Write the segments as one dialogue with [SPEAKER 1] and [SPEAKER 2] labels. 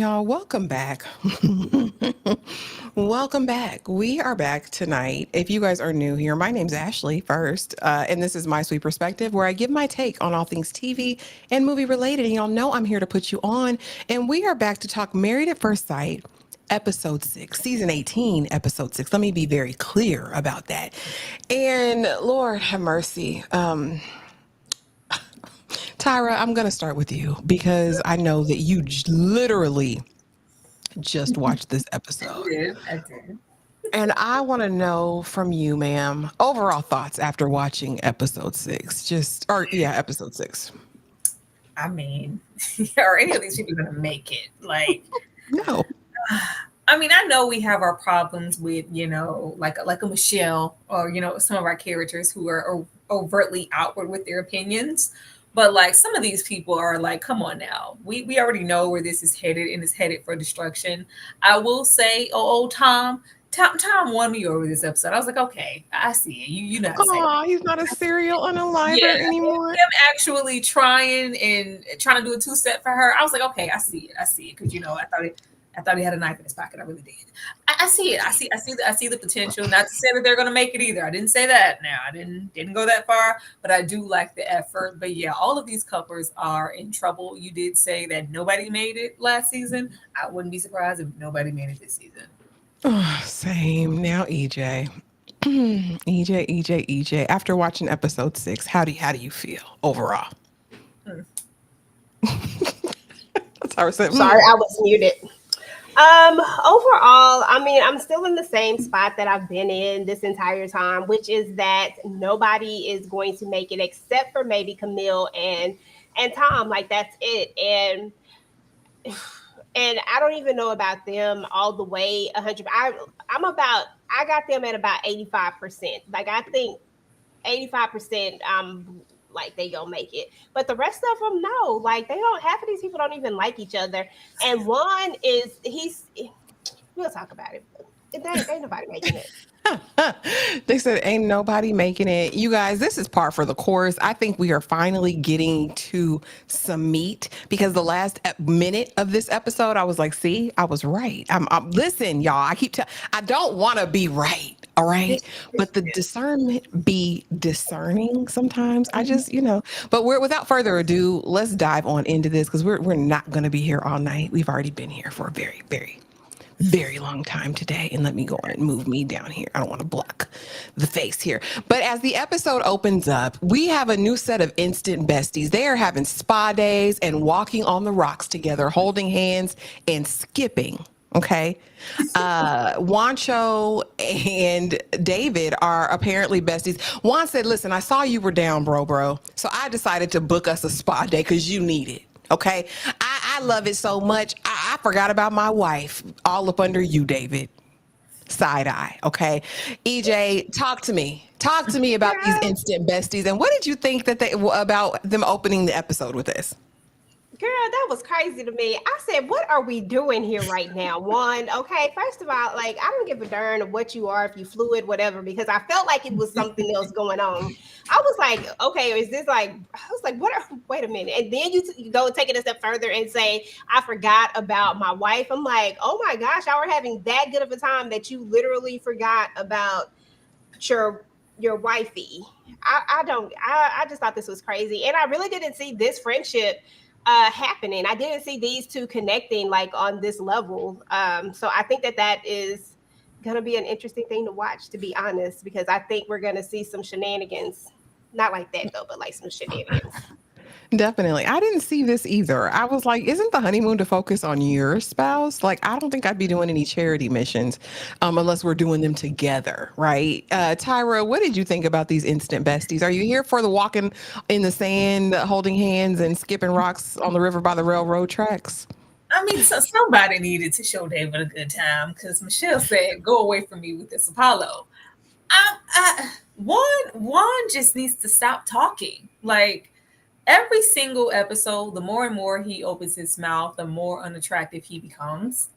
[SPEAKER 1] Y'all, welcome back. Welcome back. We are back tonight. If you guys are new here, my name's Ashley first, and this is My Sweet Perspective, where I give my take on all things TV and movie related. And y'all know I'm here to put you on. And we are back to talk Married at First Sight, episode 6, season 18, episode 6. Let me be very clear about that. And Lord have mercy. Tyra, I'm going to start with you because I know that you literally just watched this episode.
[SPEAKER 2] I did.
[SPEAKER 1] And I want to know from you, ma'am, overall thoughts after watching episode 6. Episode 6.
[SPEAKER 2] I mean, are any of these people gonna make it? Like,
[SPEAKER 1] No.
[SPEAKER 2] I mean, I know we have our problems with, like a Michelle or some of our characters who are overtly outward with their opinions. But like some of these people are like, come on now. We already know where this is headed and it's headed for destruction. I will say, Tom won me over this episode. I was like, okay, I see it. You know how to say it.
[SPEAKER 1] Oh, he's not a serial unaliver
[SPEAKER 2] Yeah,
[SPEAKER 1] anymore.
[SPEAKER 2] him actually trying to do a two-step for her. I was like, okay, I see it because I thought he had a knife in his pocket. I really did. I see it. I see the potential. Not to say that they're going to make it either. I didn't say that. Now I didn't go that far, but I do like the effort. But yeah, all of these couples are in trouble. You did say that nobody made it last season. I wouldn't be surprised if nobody made it this season.
[SPEAKER 1] Oh, same. Now, EJ. EJ. After watching episode 6, how do you feel overall? That's how we're saying.
[SPEAKER 3] Sorry, I was muted. Overall, I mean, I'm still in the same spot that I've been in this entire time, which is that nobody is going to make it except for maybe Camille and Tom. Like that's it. And I don't even know about them all the way 100. I got them at about 85%. Like I think 85%. Like they gonna make it, but the rest of them no. Like they don't. Half of these people don't even like each other. And Juan we'll talk about it. Ain't nobody making it.
[SPEAKER 1] They said ain't nobody making it. You guys, this is par for the course. I think we are finally getting to some meat because the last minute of this episode, I was like, see, I was right. Listen, y'all, I don't want to be right. All right. But the discernment be discerning sometimes. I just, but without further ado, let's dive on into this because we're not going to be here all night. We've already been here for a very, very very long time today. And let me go on and move me down here. I don't want to block the face here. But as the episode opens up, we have a new set of instant besties. They are having spa days and walking on the rocks together, holding hands and skipping. Okay. Juancho and David are apparently besties. Juan said, listen, I saw you were down, bro. So I decided to book us a spa day because you need it. Okay. I love it so much. I forgot about my wife all up under you, David. Side eye. Okay. EJ, talk to me. Talk to me about these instant besties. And what did you think about them opening the episode with this?
[SPEAKER 3] Girl, that was crazy to me. I said, what are we doing here right now? One, okay, first of all, like, I don't give a darn of what you are, if you fluid, whatever, because I felt like it was something else going on. I was like, okay, is this like, I was like, wait a minute. And then you go take it a step further and say, I forgot about my wife. I'm like, oh my gosh, y'all were having that good of a time that you literally forgot about your wifey. I just thought this was crazy. And I really didn't see this friendship happening. I didn't see these two connecting like on this level. So I think that is going to be an interesting thing to watch, to be honest, because I think we're going to see some shenanigans. Not like that though, but like some shenanigans.
[SPEAKER 1] Definitely. I didn't see this either. I was like, isn't the honeymoon to focus on your spouse? Like, I don't think I'd be doing any charity missions unless we're doing them together, right? Tyra, what did you think about these instant besties? Are you here for the walking in the sand, holding hands and skipping rocks on the river by the railroad tracks?
[SPEAKER 2] I mean, so somebody needed to show David a good time because Michelle said, go away from me with this Apollo. Juan just needs to stop talking. Like, every single episode, the more and more he opens his mouth, the more unattractive he becomes.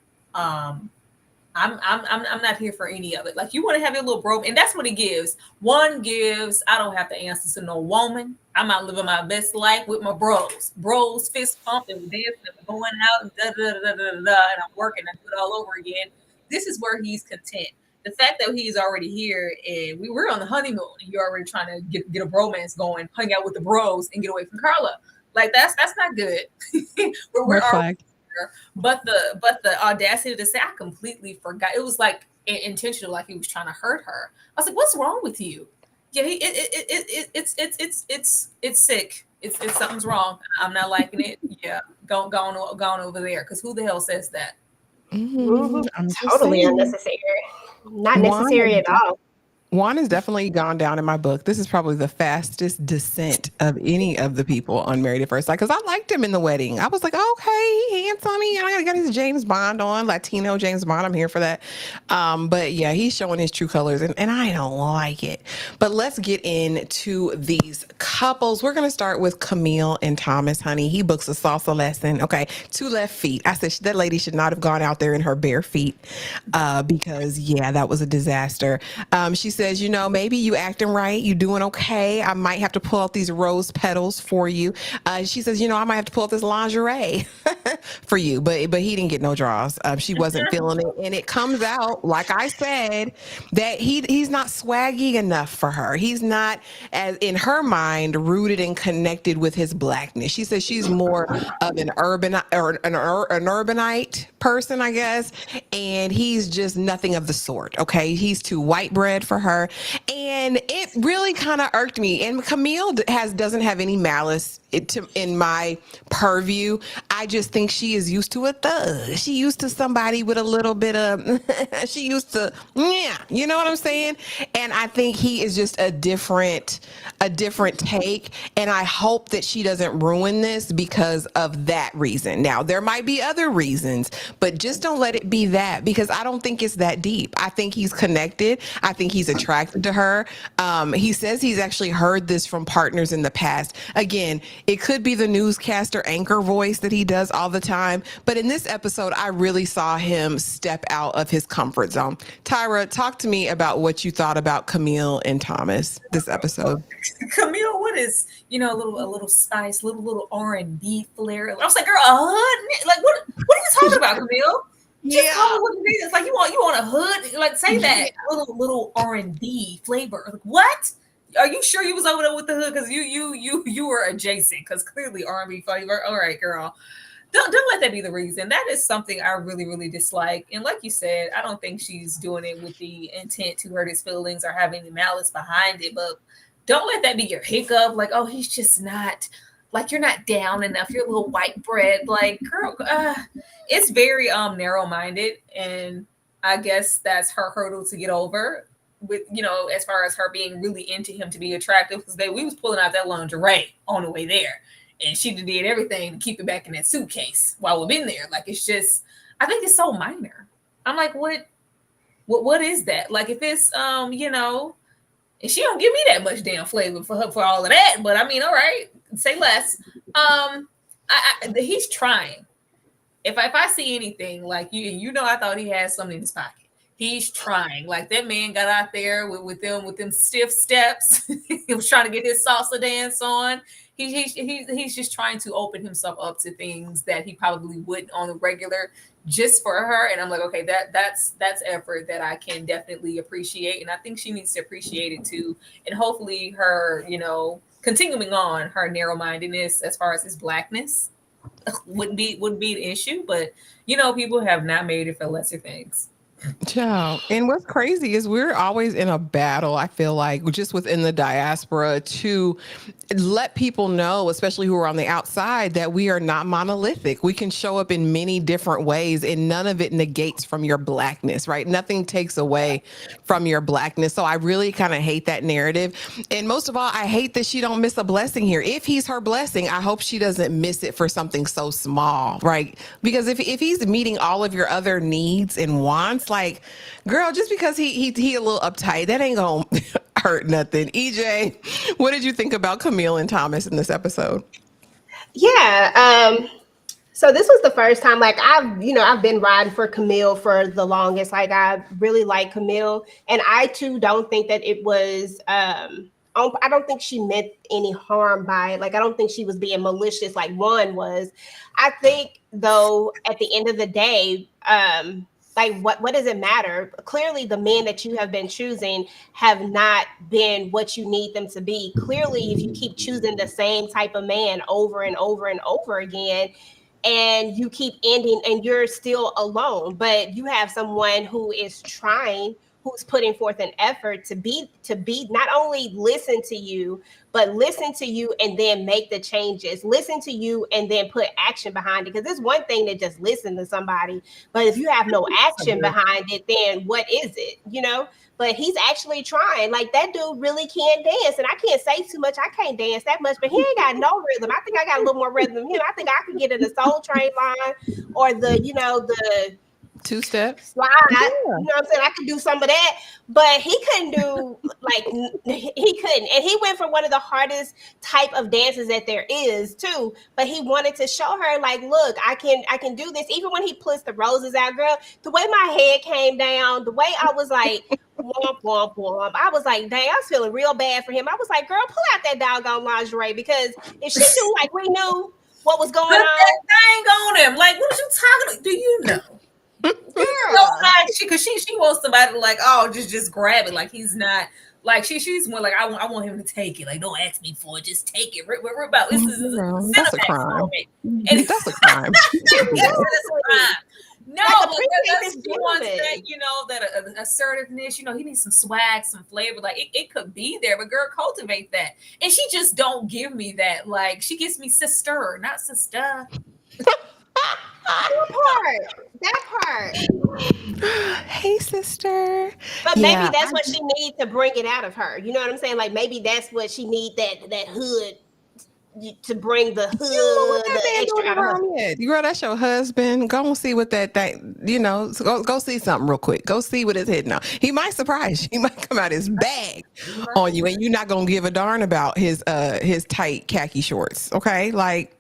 [SPEAKER 2] I'm not here for any of it. Like, you want to have your little bro, and that's what it gives. One gives, I don't have to answer to no woman. I'm out living my best life with my bros, fist pumping, dancing, and going out, and and I'm working and do it all over again. This is where he's content. The fact that he's already here and we were on the honeymoon, and you're already trying to get a bromance going, hang out with the bros, and get away from Carla. Like, that's not good. we're already, but the audacity to say, I completely forgot. It was like intentional, like he was trying to hurt her. I was like, what's wrong with you? Yeah, it's sick. It's something's wrong. I'm not liking it. Yeah, go on over there. Because who the hell says that?
[SPEAKER 3] I'm totally unnecessary. Not necessary at all.
[SPEAKER 1] Juan has definitely gone down in my book. This is probably the fastest descent of any of the people on Married at First Sight, because I liked him in the wedding. I was like, okay, he handsome. I got his James Bond on, Latino James Bond. I'm here for that. But yeah, he's showing his true colors, and I don't like it. But let's get into these couples. We're going to start with Camille and Thomas, honey. He books a salsa lesson. Okay, 2 left feet. I said that lady should not have gone out there in her bare feet because, yeah, that was a disaster. She says, maybe you acting right. You doing okay. I might have to pull out these rose petals for you. She says, I might have to pull out this lingerie for you. But he didn't get no draws. She wasn't feeling it. And it comes out, like I said, that he's not swaggy enough for her. He's not, as in her mind, rooted and connected with his blackness. She says she's more of an urbanite person, I guess. And he's just nothing of the sort. Okay. He's too white bread for her. And it really kind of irked me. And Camille doesn't have any malice in my purview. I just think she is used to a thug. She used to somebody with a little bit of, she used to, yeah, you know what I'm saying? And I think he is just a different take. And I hope that she doesn't ruin this because of that reason. Now, there might be other reasons, but just don't let it be that, because I don't think it's that deep. I think he's connected. I think he's attracted to her. He says he's actually heard this from partners in the past. Again, it could be the newscaster anchor voice that he does all the time. But in this episode, I really saw him step out of his comfort zone. Tyra, talk to me about what you thought about Camille and Thomas this episode.
[SPEAKER 2] Camille, what is, a little spice, little R&B flair. I was like, girl, a hood? Like, what are you talking about, Camille? Just call it what it is. Like, you want a hood? Like, say that little R&B flavor. Like, what? Are you sure you was over there with the hood? Because you were adjacent. Because clearly R&B flavor. All right, girl. Don't let that be the reason. That is something I really, really dislike. And like you said, I don't think she's doing it with the intent to hurt his feelings or have any malice behind it. But don't let that be your hiccup. Like, oh, he's just not. Like, you're not down enough. You're a little white bread. Like, girl, it's very narrow-minded, and I guess that's her hurdle to get over. With as far as her being really into him to be attractive, because we was pulling out that lingerie on the way there, and she did everything to keep it back in that suitcase while we've been there. Like, it's just, I think it's so minor. I'm like, what is that? Like, if it's and she don't give me that much damn flavor for all of that. But I mean, all right, say less. He's trying. If I see anything like I thought he had something in his pocket. He's trying. Like, that man got out there with them stiff steps. He was trying to get his salsa dance on. He's just trying to open himself up to things that he probably wouldn't on the regular, just for her. And I'm like, okay, that's effort that I can definitely appreciate, and I think she needs to appreciate it too. And hopefully her, continuing on her narrow-mindedness as far as his blackness wouldn't be the issue. But people have not made it for lesser things.
[SPEAKER 1] Ciao. And what's crazy is we're always in a battle, I feel like, just within the diaspora, to let people know, especially who are on the outside, that we are not monolithic. We can show up in many different ways, and none of it negates from your blackness, right? Nothing takes away from your blackness. So I really kind of hate that narrative. And most of all, I hate that she don't miss a blessing here. If he's her blessing, I hope she doesn't miss it for something so small, right? Because if he's meeting all of your other needs and wants, like, girl, just because he a little uptight, that ain't gonna hurt nothing. EJ, what did you think about Camille and Thomas in this episode?
[SPEAKER 3] Yeah, So this was the first time, like I've been riding for Camille for the longest. Like I really like Camille, and I too don't think that it was. I don't think she meant any harm by it. Like I don't think she was being malicious like Juan was. I think though, at the end of the day, like what does it matter? Clearly, the men that you have been choosing have not been what you need them to be. Clearly, if you keep choosing the same type of man over and over and over again, and you keep ending and you're still alone, but you have someone who is trying, who's putting forth an effort to be not only listen to you, but listen to you and then make the changes, listen to you and then put action behind it. Because it's one thing to just listen to somebody, but if you have no action behind it, then what is it, But he's actually trying. Like that dude really can dance. And I can't say too much. I can't dance that much, but he ain't got no rhythm. I think I got a little more rhythm than him. I think I could get in the Soul Train line or the
[SPEAKER 1] two-step
[SPEAKER 3] slide.
[SPEAKER 1] Yeah.
[SPEAKER 3] You know what I'm saying? I could do some of that, but he couldn't do he couldn't. And he went for one of the hardest type of dances that there is too. But he wanted to show her, like, look, I can do this. Even when he puts the roses out, girl, the way my head came down, the way I was like, womp, womp, womp. I was like, dang, I was feeling real bad for him. I was like, girl, pull out that doggone lingerie, because if she knew like we knew what was going
[SPEAKER 2] Put
[SPEAKER 3] on.
[SPEAKER 2] that thing on him. Like, what are you talking about? Do you know? Because she wants somebody to like, oh, just grab it. Like he's not like she's more like I want him to take it. Like, don't ask me for it, just take it. We're about this is
[SPEAKER 1] that's a crime.
[SPEAKER 2] And
[SPEAKER 1] That's a crime.
[SPEAKER 2] No,
[SPEAKER 3] Like,
[SPEAKER 2] but that's he wants that, that assertiveness. He needs some swag, some flavor. Like it could be there, but girl, cultivate that. And she just don't give me that. Like she gives me sister, not sister.
[SPEAKER 3] That part.
[SPEAKER 1] Hey, sister.
[SPEAKER 3] But maybe that's what she needs to bring it out of her. You know what I'm saying? Like maybe that's what she needs, that hood to bring the hood. The extra out of her.
[SPEAKER 1] Girl, that's your husband. Go and see what that go see something real quick. Go see what it's hitting on. He might surprise you. He might come out his bag on you, and you're not gonna give a darn about his tight khaki shorts. Okay, like.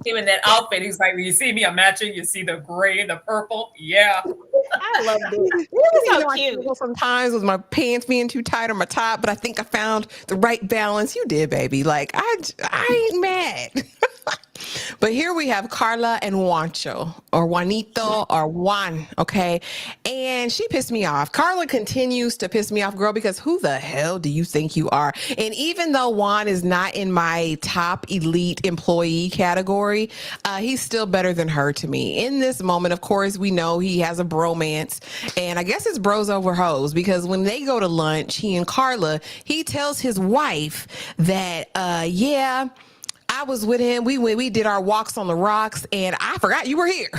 [SPEAKER 2] Him in that outfit, he's like, you see me, I'm matching. You see the gray and the purple, yeah.
[SPEAKER 3] I love it. It was so cute.
[SPEAKER 1] Sometimes with my pants being too tight on my top, but I think I found the right balance. You did, baby. Like I ain't mad. But here we have Carla and Juancho, or Juanito, or Juan, okay? And she pissed me off. Carla continues to piss me off, girl, because who the hell do you think you are? And even though Juan is not in my top elite employee category, he's still better than her to me. In this moment, of course, we know he has a bromance, and I guess it's bros over hoes, because when they go to lunch, he and Carla, he tells his wife that, I was with him. We did our walks on the rocks, and I forgot you were here.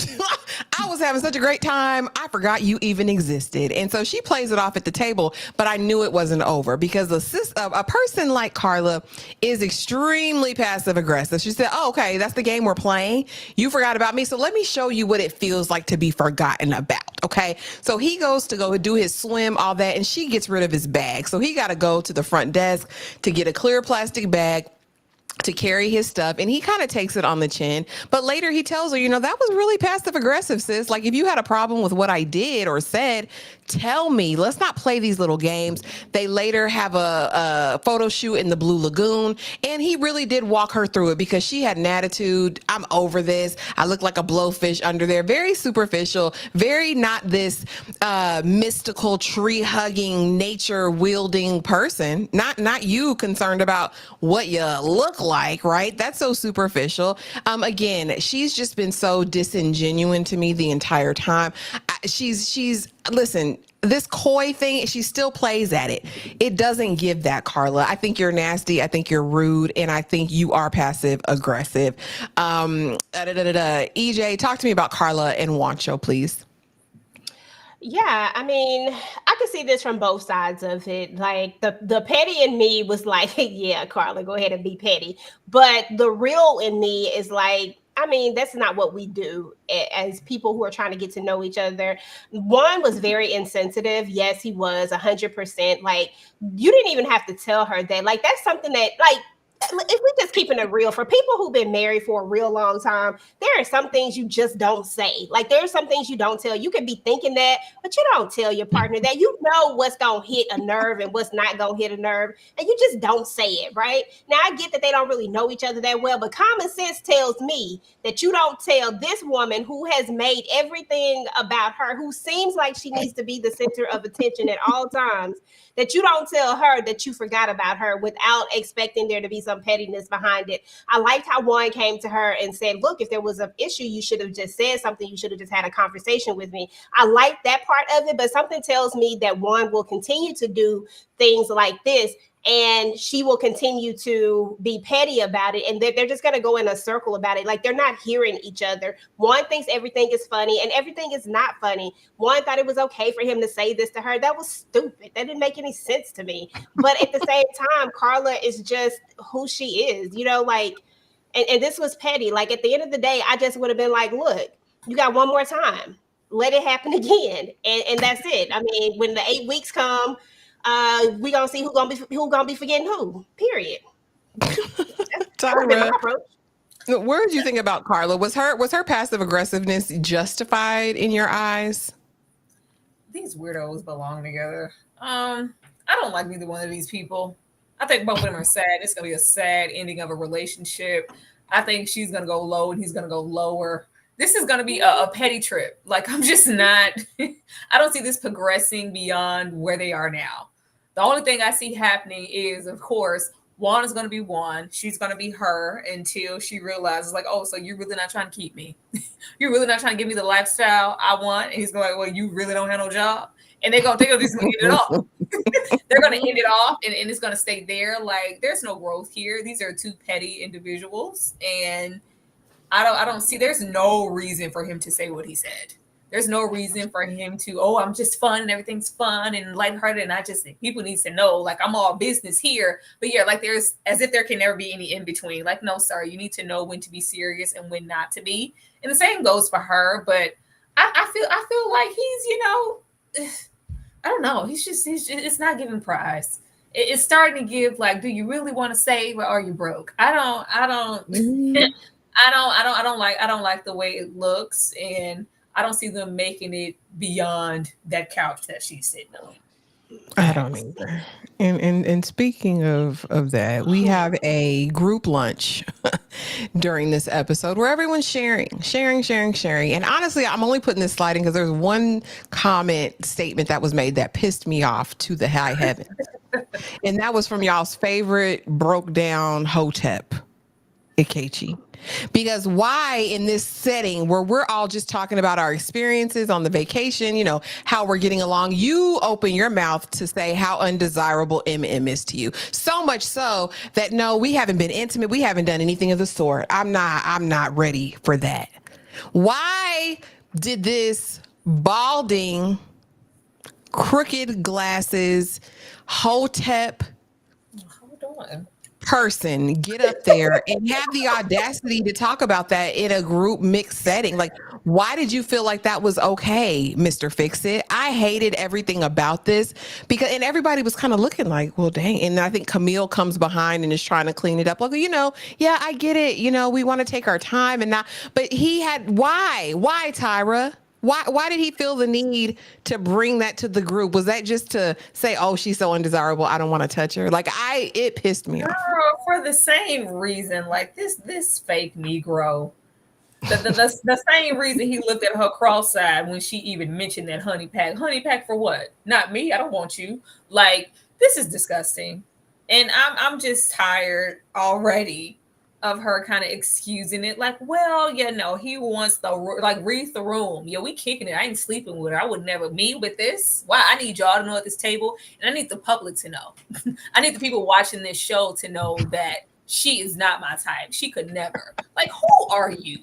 [SPEAKER 1] I was having such a great time. I forgot you even existed. And so she plays it off at the table, but I knew it wasn't over, because a person like Carla is extremely passive aggressive. She said, oh, okay, that's the game we're playing. You forgot about me. So let me show you what it feels like to be forgotten about. Okay. So he goes to go do his swim, all that, and she gets rid of his bag. So he got to go to the front desk to get a clear plastic bag to carry his stuff, and he kind of takes it on the chin. But later he tells her, that was really passive aggressive, sis. Like, if you had a problem with what I did or said, tell me. Let's not play these little games. They later have a photo shoot in the Blue Lagoon, and he really did walk her through it, because she had an attitude. I'm over this. I look like a blowfish under there. Very superficial, very not this mystical, tree-hugging, nature-wielding person. Not you concerned about what you look like, right? That's so superficial. Again, she's just been so disingenuous to me the entire time. Listen, this coy thing, she still plays at it. It doesn't give that, Carla. I think you're nasty. I think you're rude. And I think you are passive aggressive. EJ, talk to me about Carla and Juancho, please.
[SPEAKER 3] Yeah, I mean, I can see this from both sides of it. Like the petty in me was like, yeah, Carla, go ahead and be petty. But the real in me is like, I mean, that's not what we do as people who are trying to get to know each other. Juan was very insensitive. Yes, he was 100%. Like, you didn't even have to tell her that. Like, that's something that, like, if we just keeping it real, for people who've been married for a real long time, there are some things you just don't say. Like there are some things you don't tell. You could be thinking that, but you don't tell your partner that. You know what's gonna hit a nerve and what's not gonna hit a nerve, and you just don't say it, right? Now I get that they don't really know each other that well, but common sense tells me that you don't tell this woman who has made everything about her, who seems like she needs to be the center of attention at all times, that you don't tell her that you forgot about her without expecting there to be some pettiness behind it. I liked how Juan came to her and said, look, if there was an issue, you should have just said something. You should have just had a conversation with me. I like that part of it, but something tells me that Juan will continue to do things like this, and she will continue to be petty about it, and they're just going to go in a circle about it. Like they're not hearing each other. One thinks everything is funny and everything is not funny. One thought it was okay for him to say this to her. That was stupid. That didn't make any sense to me. But at the same time, Carla is just who she is, you know, like, and this was petty. Like at the end of the day, I just would have been like, look, you got one more time. Let it happen again. And that's it. I mean, when the 8 weeks come, we gonna see who gonna be forgetting who. Period.
[SPEAKER 1] Tyra, what did you think about Carla? Was her passive aggressiveness justified in your eyes?
[SPEAKER 2] These weirdos belong together. I don't like neither one of these people. I think both of them are sad. It's gonna be a sad ending of a relationship. I think she's gonna go low and he's gonna go lower. This is going to be a petty trip. Like, I'm just not, I don't see this progressing beyond where they are now. The only thing I see happening is, of course, Juan is going to be Juan. She's going to be her until she realizes, like, oh, so you're really not trying to keep me. You're really not trying to give me the lifestyle I want. And he's going, well, you really don't have no job. And they're going to just end it off. They're going to end it off and it's going to stay there. Like, there's no growth here. These are two petty individuals. And I don't see, there's no reason for him to say what he said. There's no reason for him to, oh, I'm just fun and everything's fun and lighthearted. And I just think people need to know, like, I'm all business here. But yeah, like there's, as if there can never be any in between. Like, no, sir, you need to know when to be serious and when not to be. And the same goes for her. But I feel like he's, you know, I don't know. He's just it's not giving prize. It's starting to give, like, do you really want to save or are you broke? I don't like the way it looks, and I don't see them making it beyond that couch that she's sitting on.
[SPEAKER 1] I don't either. And speaking of that, we have a group lunch during this episode where everyone's sharing. And honestly, I'm only putting this sliding because there's one comment statement that was made that pissed me off to the high heavens. And that was from y'all's favorite broke down Hotep, Ikechi. Because why in this setting where we're all just talking about our experiences on the vacation, you know, how we're getting along, you open your mouth to say how undesirable Emem is to you. So much so that no, we haven't been intimate. We haven't done anything of the sort. I'm not ready for that. Why did this balding, crooked glasses, Hotep person get up there and have the audacity to talk about that in a group mixed setting? Like, why did you feel like that was okay, Mr. Fix-It? I hated everything about this because, and everybody was kind of looking like, well, dang. And I think Camille comes behind and is trying to clean it up. Like, you know, yeah, I get it. You know, we want to take our time and not, but he had, why, Tyra? Why did he feel the need to bring that to the group? Was that just to say, oh, she's so undesirable, I don't want to touch her? Like, it pissed me off.
[SPEAKER 2] For the same reason, like this fake Negro, the same reason he looked at her cross-eyed when she even mentioned that honey pack for what? Not me, I don't want you. Like, this is disgusting. And I'm just tired already of her kind of excusing it, like, well, yeah, no, he wants to like read the room. Yeah, we kicking it. I ain't sleeping with her. I would never meet with this. Why? I need y'all to know at this table, and I need the public to know. I need the people watching this show to know that she is not my type. She could never. Like, who are you?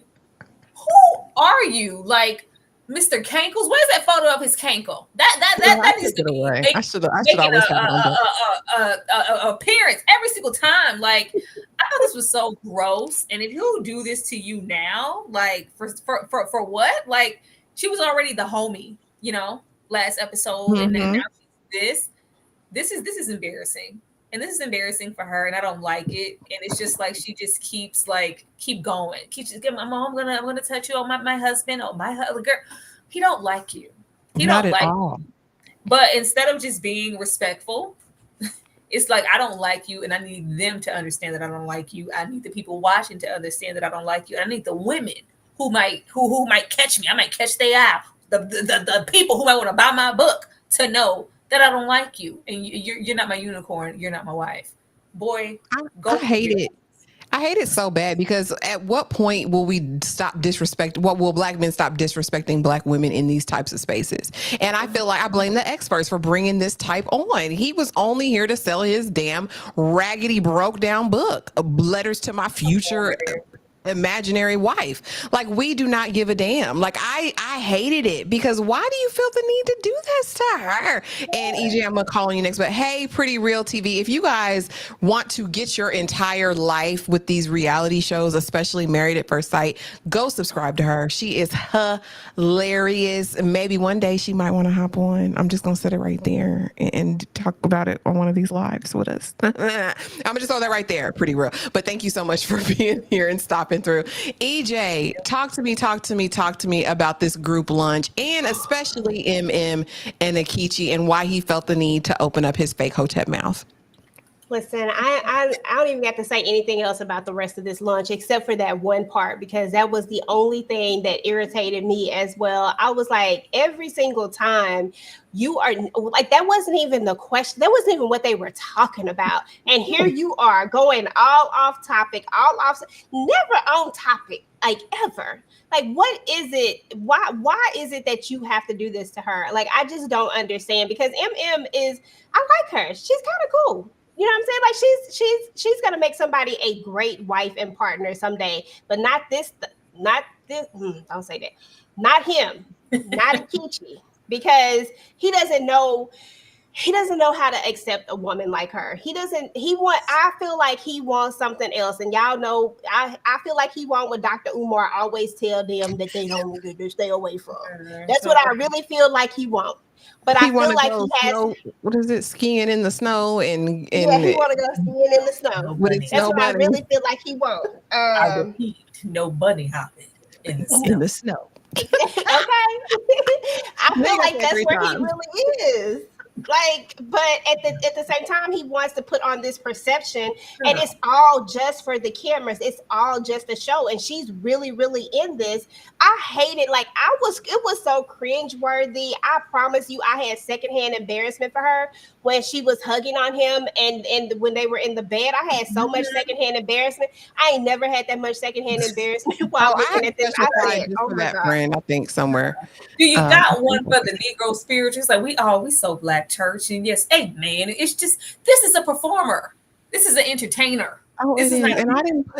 [SPEAKER 2] Who are you? Like, Mr. Cankles? Where's that photo of his cankle? That needs to be
[SPEAKER 1] away. I should always
[SPEAKER 2] appearance every single time. Like, I thought this was so gross. And if he'll do this to you now, like for what? Like, she was already the homie, you know, last episode, and then now she's this. This is embarrassing. and this is embarrassing for her, and I don't like it. And it's just like she just keeps keep going, keep just getting, I'm gonna touch you on my husband, oh my girl. He don't like you. He
[SPEAKER 1] Not
[SPEAKER 2] don't
[SPEAKER 1] at
[SPEAKER 2] like
[SPEAKER 1] all.
[SPEAKER 2] you. But instead of just being respectful, it's like, I don't like you, and I need them to understand that I don't like you. I need the people watching to understand that I don't like you. I need the women who might catch me. I might catch their eye. The people who might want to buy my book to know that I don't like you, and you're not my unicorn. You're not my wife. Boy,
[SPEAKER 1] I hate it. I hate it so bad, because at what point will we stop disrespect? What will black men stop disrespecting black women in these types of spaces? And I feel like I blame the experts for bringing this type on. He was only here to sell his damn raggedy, broke down book, Letters to My Future Imaginary Wife. Like, we do not give a damn. Like, I hated it, because why do you feel the need to do this to her? And EJ, I'm gonna call on you next, but hey, Pretty Real TV, if you guys want to get your entire life with these reality shows, especially Married at First Sight, go subscribe to her. She is hilarious. Maybe one day she might want to hop on. I'm just gonna set it right there and talk about it on one of these lives with us. I'm gonna just throw that right there, Pretty Real. But thank you so much for being here and stopping through. EJ, talk to me about this group lunch, and especially Emem and Ikechi, and why he felt the need to open up his fake hotep mouth.
[SPEAKER 3] Listen, I don't even have to say anything else about the rest of this lunch except for that one part, because that was the only thing that irritated me as well. I was like, every single time you are like, that wasn't even the question. That wasn't even what they were talking about. And here you are going all off topic, never on topic, like ever. Like, what is it? Why is it that you have to do this to her? Like, I just don't understand, because I like her. She's kind of cool. You know what I'm saying? Like, she's gonna make somebody a great wife and partner someday, but not this. Don't say that. Not him. Not Ikechi, because he doesn't know how to accept a woman like her. I feel like he wants something else, and y'all know, I feel like he wants what Dr. Umar always tell them that they don't need to stay away from. That's what I really feel like he wants. But I feel like he has
[SPEAKER 1] what is it, skiing in the snow, and
[SPEAKER 3] yeah, he want to go skiing in the snow. That's what I really feel like he wants.
[SPEAKER 2] I repeat, no bunny hopping in the snow.
[SPEAKER 3] Okay. I feel like that's where he really is. Like, but at the same time, he wants to put on this perception, and it's all just for the cameras. It's all just a show, and she's really, really in this. I hate it. Like, it was so cringe-worthy. I promise you, I had secondhand embarrassment for her when she was hugging on him, and when they were in the bed. I had so much secondhand embarrassment. I ain't never had that much secondhand embarrassment while looking at this. I said, "Oh my God."
[SPEAKER 1] Friend, I think somewhere.
[SPEAKER 2] Do you got one for the Negro spirit? It's like, we so black church, and yes, hey man, it's just, this is a performer. This is an entertainer.
[SPEAKER 1] Oh, it is. And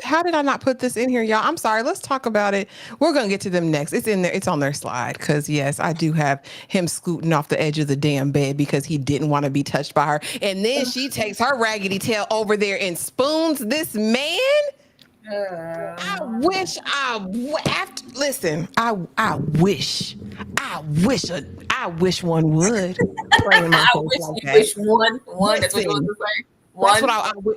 [SPEAKER 1] how did I not put this in here, y'all? I'm sorry. Let's talk about it. We're going to get to them next. It's in there. It's on their slide. Because yes, I do have him scooting off the edge of the damn bed because he didn't want to be touched by her. And then she takes her raggedy tail over there and spoons this man. I wish one would.
[SPEAKER 2] Wish one. That's what you want to say. One.
[SPEAKER 1] That's what I would.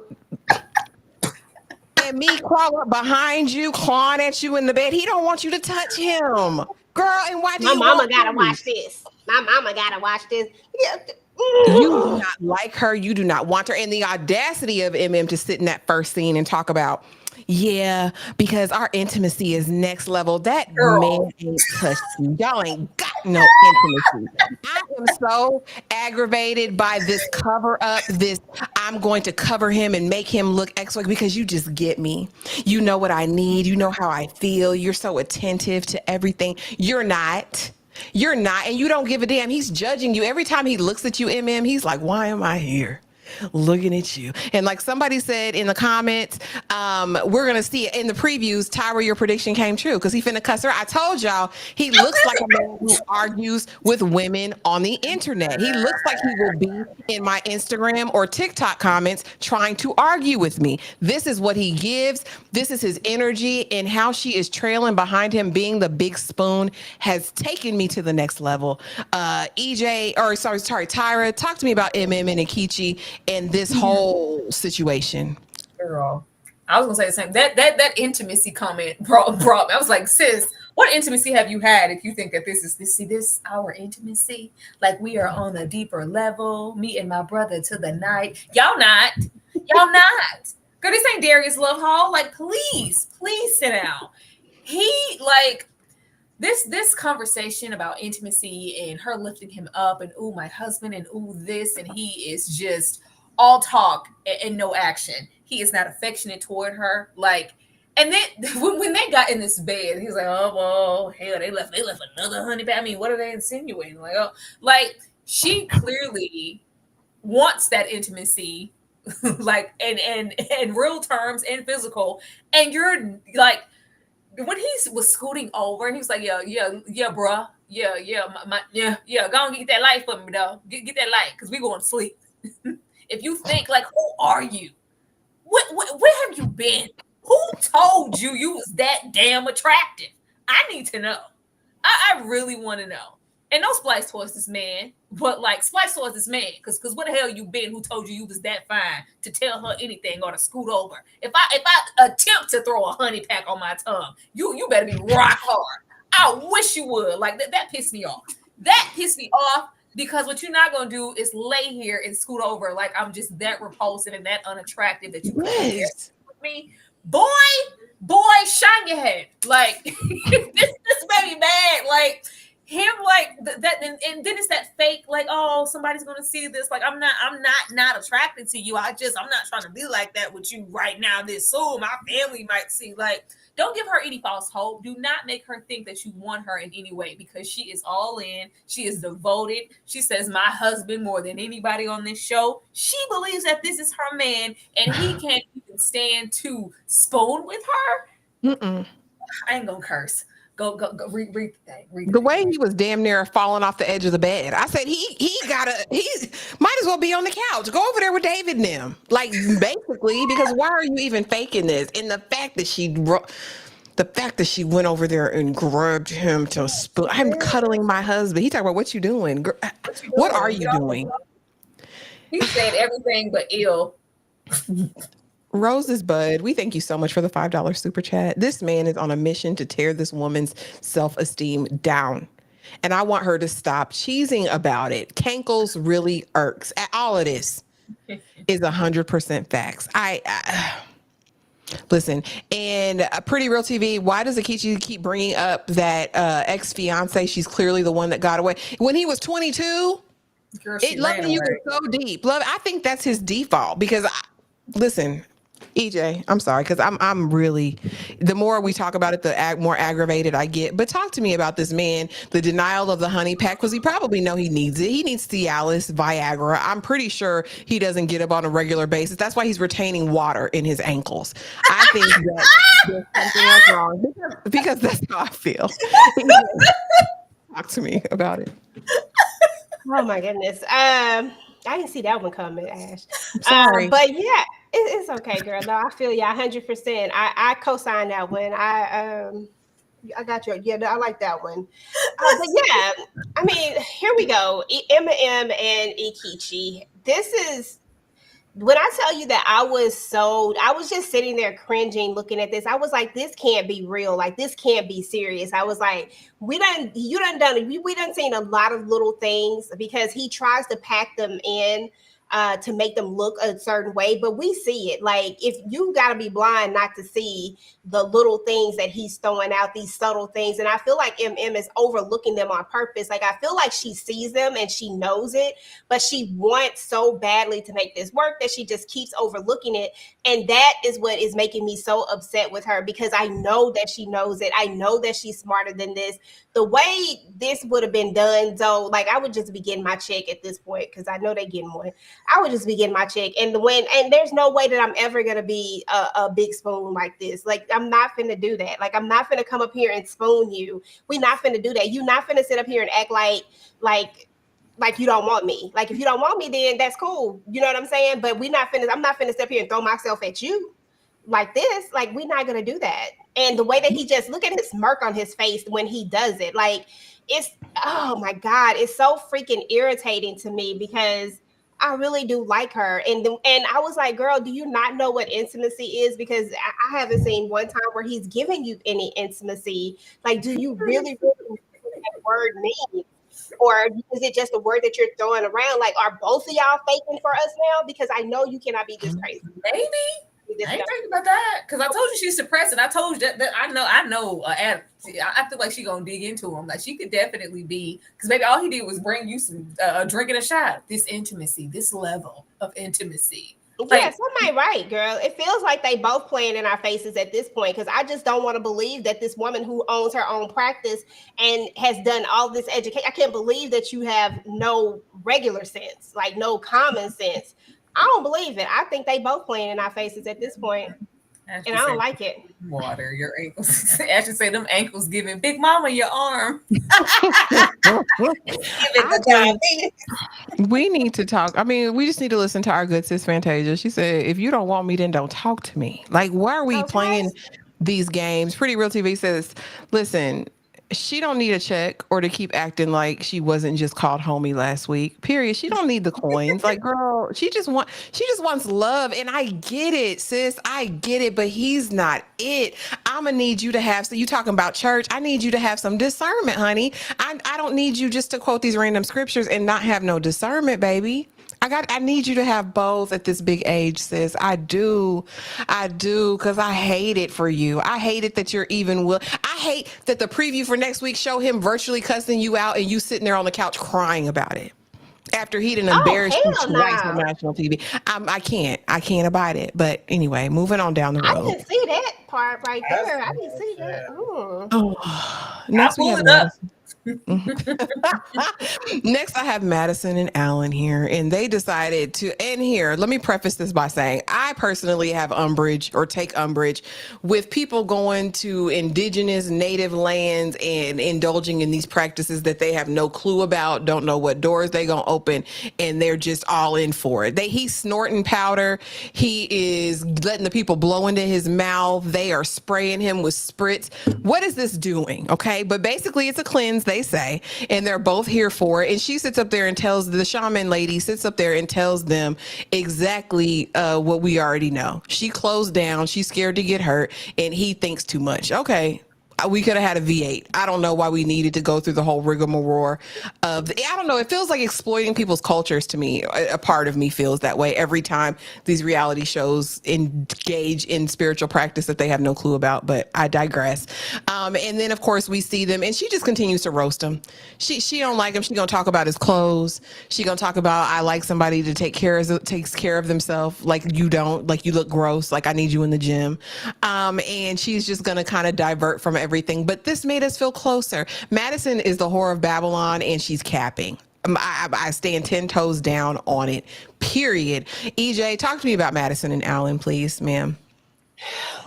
[SPEAKER 1] And me crawl up behind you, clawing at you in the bed. He don't want you to touch him, girl. And why do
[SPEAKER 3] my mama gotta watch this? My mama gotta watch this. Yeah.
[SPEAKER 1] You do not like her. You do not want her. And the audacity of Emem to sit in that first scene and talk about, yeah, because our intimacy is next level. That man ain't touched you. Y'all ain't got no intimacy. I am so aggravated by this cover up. I'm going to cover him and make him look X-way, because you just get me. You know what I need. You know how I feel. You're so attentive to everything. You're not. And you don't give a damn. He's judging you. Every time he looks at you, Emem, he's like, why am I here? Looking at you. And like somebody said in the comments, we're going to see it in the previews. Tyra, your prediction came true, because he finna cuss her. I told y'all, he looks like a man who argues with women on the internet. He looks like he will be in my Instagram or TikTok comments trying to argue with me. This is what he gives. This is his energy, and how she is trailing behind him, being the big spoon, has taken me to the next level. Tyra, talk to me about Emem and Ikechi in this whole situation.
[SPEAKER 2] Girl, I was gonna say the same. That intimacy comment brought me. I was like, sis, what intimacy have you had if you think that this our intimacy? Like we are on a deeper level, me and my brother to the night. Y'all not. Girl, this ain't Darius Love Hall. Like, please sit down. He like this conversation about intimacy and her lifting him up and ooh, my husband, and ooh, this, and he is just all talk and no action. He is not affectionate toward her. Like, and then when they got in this bed, he was like, oh well, hell, they left another honey bag. I mean, what are they insinuating? Like, oh, like she clearly wants that intimacy, like in real terms and physical. And you're like, when he was scooting over, he was like, yeah, bruh. Yeah, go and get that light for me, though. Get that light, because we going to sleep. If you think, like, who are you? Where have you been? Who told you was that damn attractive? I need to know. I really want to know. And no splice towards this man, but like splice towards this man, because what the hell you been? Who told you was that fine to tell her anything or to scoot over? If I attempt to throw a honey pack on my tongue, you better be rock hard. I wish you would. Like that pissed me off. That pissed me off because what you're not gonna do is lay here and scoot over like I'm just that repulsive and that unattractive that you come here with me, boy. Shine your head. Like this made me mad. Like. Him like that, and then it's that fake like, oh, somebody's gonna see this. Like I'm not attracted to you. I'm not trying to be like that with you right now. This soon my family might see. Like, don't give her any false hope. Do not make her think that you want her in any way, because she is all in. She is devoted. She says my husband more than anybody on this show. She believes that this is her man, and he can't even stand to spoon with her. I ain't gonna curse. Go read the thing.
[SPEAKER 1] The way he was damn near falling off the edge of the bed. I said he might as well be on the couch. Go over there with David and them. Like, basically, because why are you even faking this? And the fact that she went over there and grabbed him to spoon. I'm cuddling my husband. He talking about what you doing? What are you doing?
[SPEAKER 2] He said everything but ill.
[SPEAKER 1] Rose's Bud, we thank you so much for the $5 super chat. This man is on a mission to tear this woman's self-esteem down. And I want her to stop cheesing about it. Cankles really irks. All of this is 100% facts. Listen, and Pretty Real TV, why does Ikechi keep bringing up that ex-fiance? She's clearly the one that got away. When he was 22, loving you is so deep. I think that's his default, because listen, EJ, I'm sorry, because I'm really, the more we talk about it, the more aggravated I get. But talk to me about this man, the denial of the honey pack, because he probably know he needs it. He needs Cialis, Viagra. I'm pretty sure he doesn't get up on a regular basis. That's why he's retaining water in his ankles. I think that there's something else wrong, because that's how I feel. Talk to me about it.
[SPEAKER 3] Oh my goodness. I didn't see that one coming, Ash.
[SPEAKER 1] Sorry.
[SPEAKER 3] But yeah, it's okay, girl. No, I feel you 100%. I co-sign that one. I got you. Yeah, I like that one. But yeah, I mean, here we go. Emem and Ikechi. This is, when I tell you that I was just sitting there cringing looking at this. I was like, this can't be real. Like, this can't be serious. I was like, we done seen a lot of little things, because he tries to pack them in to make them look a certain way, but we see it. Like, if you got to be blind not to see the little things that he's throwing out, these subtle things. And I feel like Emem is overlooking them on purpose. Like, I feel like she sees them and she knows it, but she wants so badly to make this work that she just keeps overlooking it. And that is what is making me so upset with her, because I know that she knows it. I know that she's smarter than this. The way this would have been done, though, like, I would just be getting my check at this point, because I know they're getting one. I would just be getting my check. And there's no way that I'm ever going to be a big spoon like this. Like, I'm not finna do that. Like, I'm not finna come up here and spoon you. We not finna do that. You not finna sit up here and act like you don't want me. Like, if you don't want me, then that's cool. You know what I'm saying? But I'm not finna sit up here and throw myself at you like this. Like, we're not going to do that. And the way that he just, look at his smirk on his face when he does it. Like, it's, oh my God, it's so freaking irritating to me, because I really do like her. And I was like, girl, do you not know what intimacy is? Because I haven't seen one time where he's giving you any intimacy. Like, do you really know what that word means? Or is it just a word that you're throwing around? Like, are both of y'all faking for us now? Because I know you cannot be this crazy.
[SPEAKER 2] Maybe. I ain't thinking about that because I told you she's suppressed, and I told you that I know. I feel like she gonna dig into him. Like she could definitely be, because maybe all he did was bring you some drink and a shot. This intimacy, this level of intimacy. Like,
[SPEAKER 3] yeah, somebody right, girl. It feels like they both playing in our faces at this point because I just don't want to believe that this woman who owns her own practice and has done all this education, I can't believe that you have no regular sense, like no common sense. I don't believe it. I think they both playing in our faces at this point, and I don't like it.
[SPEAKER 2] Water your ankles. Ashley say them ankles giving Big Mama your arm.
[SPEAKER 1] We need to talk. I mean, we just need to listen to our good sis Fantasia. She said, if you don't want me, then don't talk to me. Like, why are we playing these games? Pretty Real TV says, listen, she don't need a check or to keep acting like she wasn't just called homie last week. Period. She don't need the coins. Like, girl, she just wants love. And I get it, sis. I get it, but he's not it. I'ma need you to have, so you talking about church. I need you to have some discernment, honey. I don't need you just to quote these random scriptures and not have no discernment, baby. I need you to have both at this big age, sis. I do, because I hate it for you. I hate it that you're even I hate that the preview for next week show him virtually cussing you out and you sitting there on the couch crying about it after he didn't embarrass you twice on national TV. I can't abide it. But anyway, moving on down the road.
[SPEAKER 3] I didn't see that part right there. I didn't see that.
[SPEAKER 1] Oh, next we have Next, I have Madison and Allen here, and they decided to end here. Let me preface this by saying I personally have take umbrage with people going to indigenous native lands and indulging in these practices that they have no clue about, don't know what doors they gonna open, and they're just all in for it. He's snorting powder. He is letting the people blow into his mouth. They are spraying him with spritz. What is this doing? Okay, but basically it's a cleanse, they say, and they're both here for it. And she sits up there and tells the shaman lady sits up there and tells them exactly what we already know. She closed down. She's scared to get hurt, and he thinks too much. Okay. We could have had a V8. I don't know why we needed to go through the whole rigmarole of, I don't know. It feels like exploiting people's cultures to me. A part of me feels that way every time these reality shows engage in spiritual practice that they have no clue about, but I digress. And then of course we see them and she just continues to roast him. She don't like him. She gonna talk about his clothes. She gonna talk about, I like somebody to takes care of themselves. Like you don't, like you look gross. Like I need you in the gym. And she's just gonna kind of divert from everything, but this made us feel closer. Madison is the whore of Babylon, and she's capping. I stand 10 toes down on it, period. EJ, talk to me about Madison and Allen, please, ma'am.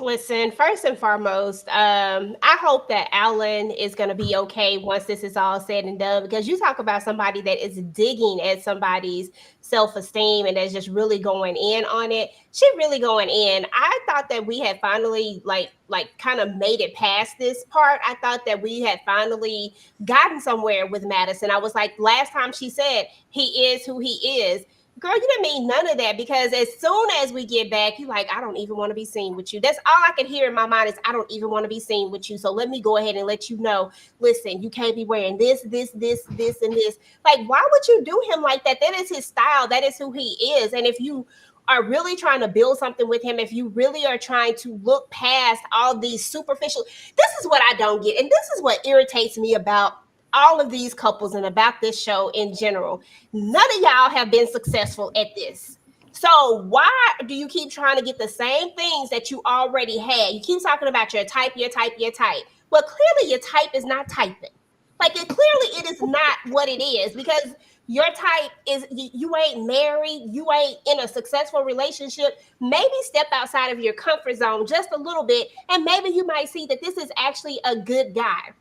[SPEAKER 3] Listen, first and foremost, I hope that Allen is going to be okay once this is all said and done, because you talk about somebody that is digging at somebody's self-esteem and that's just really going in on it. She really going in. I thought that we had finally like kind of made it past this part. I thought that we had finally gotten somewhere with Madison. I was like, last time she said he is who he is. Girl, you didn't mean none of that, because as soon as we get back, you're like, I don't even want to be seen with you. That's all I can hear in my mind is, I don't even want to be seen with you. So let me go ahead and let you know, listen, you can't be wearing this, and this. Like, why would you do him like that? That is his style. That is who he is. And if you are really trying to build something with him, if you really are trying to look past all these superficial, this is what I don't get. And this is what irritates me about all of these couples and about this show in general. None of y'all have been successful at this. So why do you keep trying to get the same things that you already had? You keep talking about your type. Well, clearly your type is not typing. Like it is not what it is, because your type is, you ain't married, you ain't in a successful relationship. Maybe step outside of your comfort zone just a little bit, and maybe you might see that this is actually a good guy,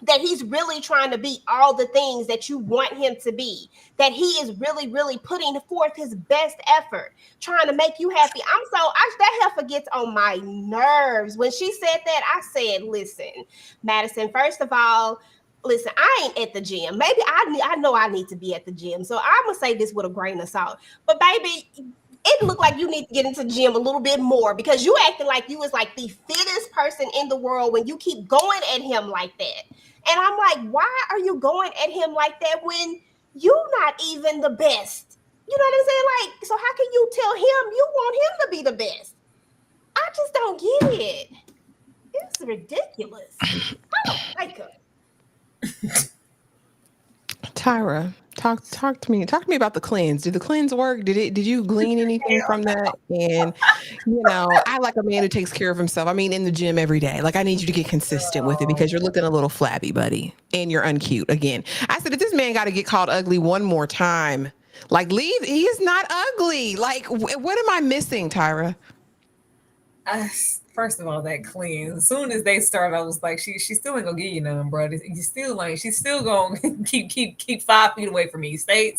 [SPEAKER 3] that he's really trying to be all the things that you want him to be, that he is really, really putting forth his best effort, trying to make you happy. That heifer gets on my nerves. When she said that, I said, listen, Madison, first of all, listen, I ain't at the gym. Maybe I know I need to be at the gym. So I'm gonna say this with a grain of salt. But baby, it looked like you need to get into the gym a little bit more because you acting like you was like the fittest person in the world when you keep going at him like that. And I'm like, why are you going at him like that when you're not even the best? You know what I'm saying? Like, so how can you tell him you want him to be the best? I just don't get it. It's ridiculous. I don't like her.
[SPEAKER 1] Tyra, talk to me. Talk to me about the cleanse. Did the cleanse work? Did you glean anything from that? And I like a man who takes care of himself. I mean, in the gym every day. Like, I need you to get consistent with it because you're looking a little flabby, buddy, and you're uncute again. I said, if this man got to get called ugly one more time, like, leave. He is not ugly. Like, what am I missing, Tyra?
[SPEAKER 2] First of all, that cleanse. As soon as they start, I was like, she still ain't gonna give you none, bro. You still like, she's still gonna keep 5 feet away from me. You stay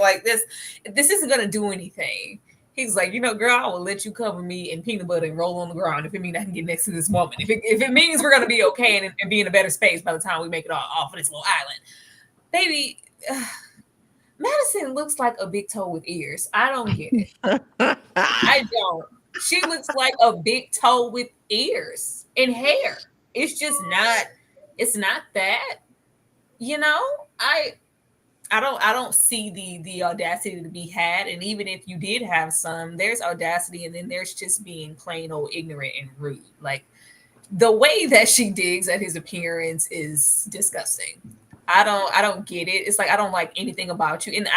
[SPEAKER 2] like this. This isn't gonna do anything. He's like, girl, I will let you cover me in peanut butter and roll on the ground if it means I can get next to this woman. If it means we're gonna be okay and be in a better space by the time we make it off of this little island, baby. Madison looks like a big toe with ears. I don't get it. I don't. She looks like a big toe with ears and hair. It's just not. It's not that. I don't see the audacity to be had. And even if you did have some, there's audacity, and then there's just being plain old ignorant and rude. Like, the way that she digs at his appearance is disgusting. I don't get it. It's like, I don't like anything about you. And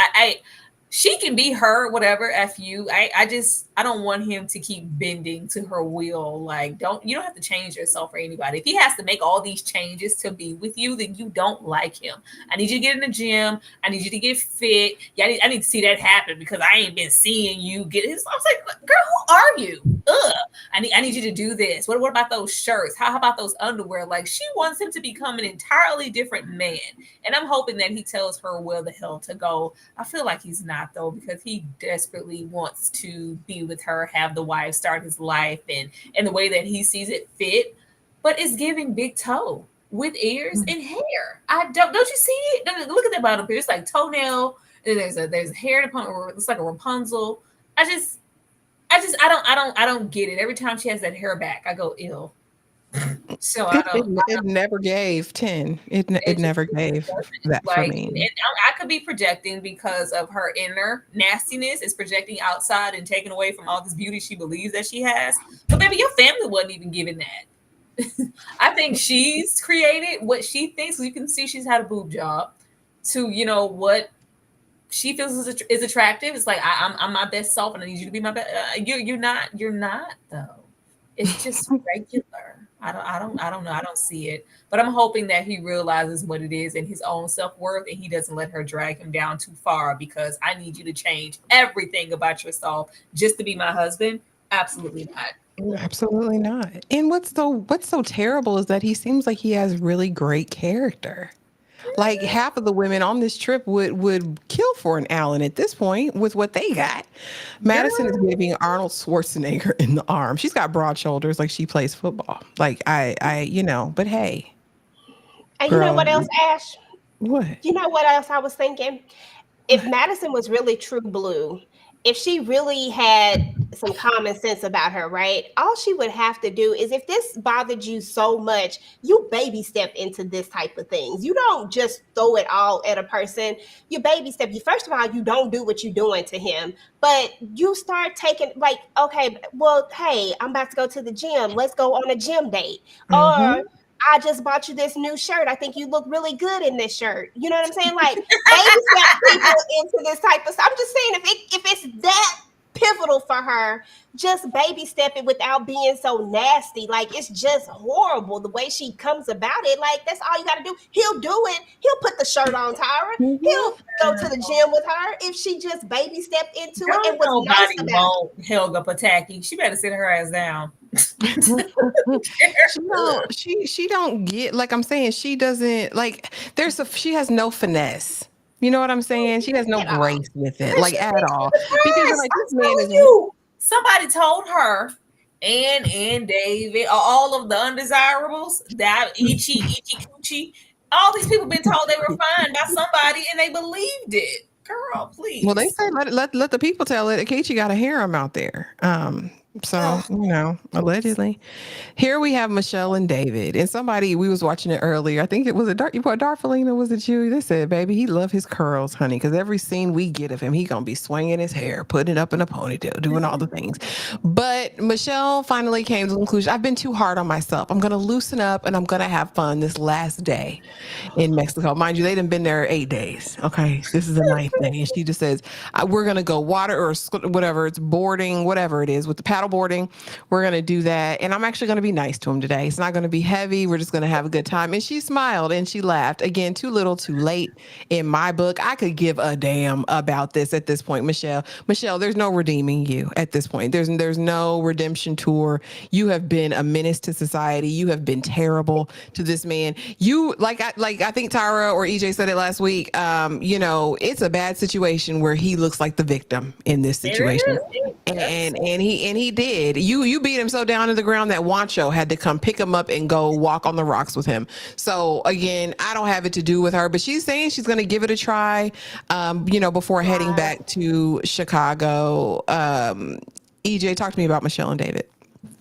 [SPEAKER 2] she can be her, whatever, F you. I don't want him to keep bending to her will. Like, you don't have to change yourself for anybody. If he has to make all these changes to be with you, then you don't like him. I need you to get in the gym. I need you to get fit. Yeah, I need to see that happen because I ain't been seeing you get his. I was like, girl, who are you? Ugh. I need you to do this. What about those shirts? How about those underwear? Like, she wants him to become an entirely different man. And I'm hoping that he tells her where the hell to go. I feel like he's not, though, because he desperately wants to be with her, have the wife, start his life, and the way that he sees it fit. But it's giving big toe with ears and hair. Don't you see it? Look at that bottom here. It's like toenail. There's a hair department. It's like a Rapunzel. I don't get it. Every time she has that hair back, I go ill. So
[SPEAKER 1] it never gave 10. It never gave that for me.
[SPEAKER 2] And I could be projecting because of her inner nastiness is projecting outside and taking away from all this beauty she believes that she has. But baby, your family wasn't even given that. I think she's created what she thinks. You can see she's had a boob job to what she feels is attractive. It's like, I'm my best self, and I need you to be my best. You're not though. It's just regular. I don't know. I don't see it, but I'm hoping that he realizes what it is and his own self-worth, and he doesn't let her drag him down too far, because I need you to change everything about yourself just to be my husband. Absolutely not.
[SPEAKER 1] Absolutely not. And what's so terrible is that he seems like he has really great character. Like, half of the women on this trip would kill for an Allen at this point with what they got. Madison is giving Arnold Schwarzenegger in the arm. She's got broad shoulders, like she plays football. Like, but hey.
[SPEAKER 3] And girl, you know what else, Ash?
[SPEAKER 1] What?
[SPEAKER 3] You know what else I was thinking? If Madison was really true blue, if she really had some common sense about her, right? All she would have to do is, if this bothered you so much, you baby step into this type of things. You don't just throw it all at a person. You baby step. First of all, you don't do what you're doing to him, but you start taking, like, okay, well, hey, I'm about to go to the gym. Let's go on a gym date. Or I just bought you this new shirt. I think you look really good in this shirt. You know what I'm saying? Like, baby step people into this type of stuff. I'm just saying, if it's that pivotal for her, just baby step it without being so nasty. Like, it's just horrible the way she comes about it. Like, that's all you got to do. He'll do it. He'll put the shirt on, Tyra. He'll go to the gym with her if she just baby stepped into it. And was nice about it.
[SPEAKER 2] Helga Pataki. She better sit her ass down.
[SPEAKER 1] she don't get, like I'm saying, she doesn't, like, she has no finesse. You know what I'm saying? She has no grace with it, like, at all. Because, like, this man is.
[SPEAKER 2] Somebody told her and David, all of the undesirables, that Ichi Coochie, All these people been told they were fine by somebody and they believed it. Girl, please.
[SPEAKER 1] Well, they say let the people tell it. Ikechi got a harem out there. So, allegedly. Here we have Michelle and David. And somebody, we was watching it earlier. I think it was Darfelina, was it you? They said, baby, he love his curls, honey, because every scene we get of him, he gonna be swinging his hair, putting it up in a ponytail, doing all the things. But Michelle finally came to the conclusion, I've been too hard on myself. I'm gonna loosen up and I'm gonna have fun this last day in Mexico. Mind you, they done been there 8 days. Okay, this is the 9th day. And she just says, we're gonna go water or whatever, it's boarding, whatever it is, with the paddle boarding. We're going to do that. And I'm actually going to be nice to him today. It's not going to be heavy. We're just going to have a good time. And she smiled and she laughed. Again, too little, too late in my book. I could give a damn about this at this point, Michelle. Michelle, there's no redeeming you at this point. There's no redemption tour. You have been a menace to society. You have been terrible to this man. You, I think Tyra or EJ said it last week, it's a bad situation where he looks like the victim in this situation. And he did. You beat him so down to the ground that Wancho had to come pick him up and go walk on the rocks with him. So again, I don't have it to do with her, but she's saying she's going to give it a try, before heading back to Chicago. EJ, talk to me about Michelle and David.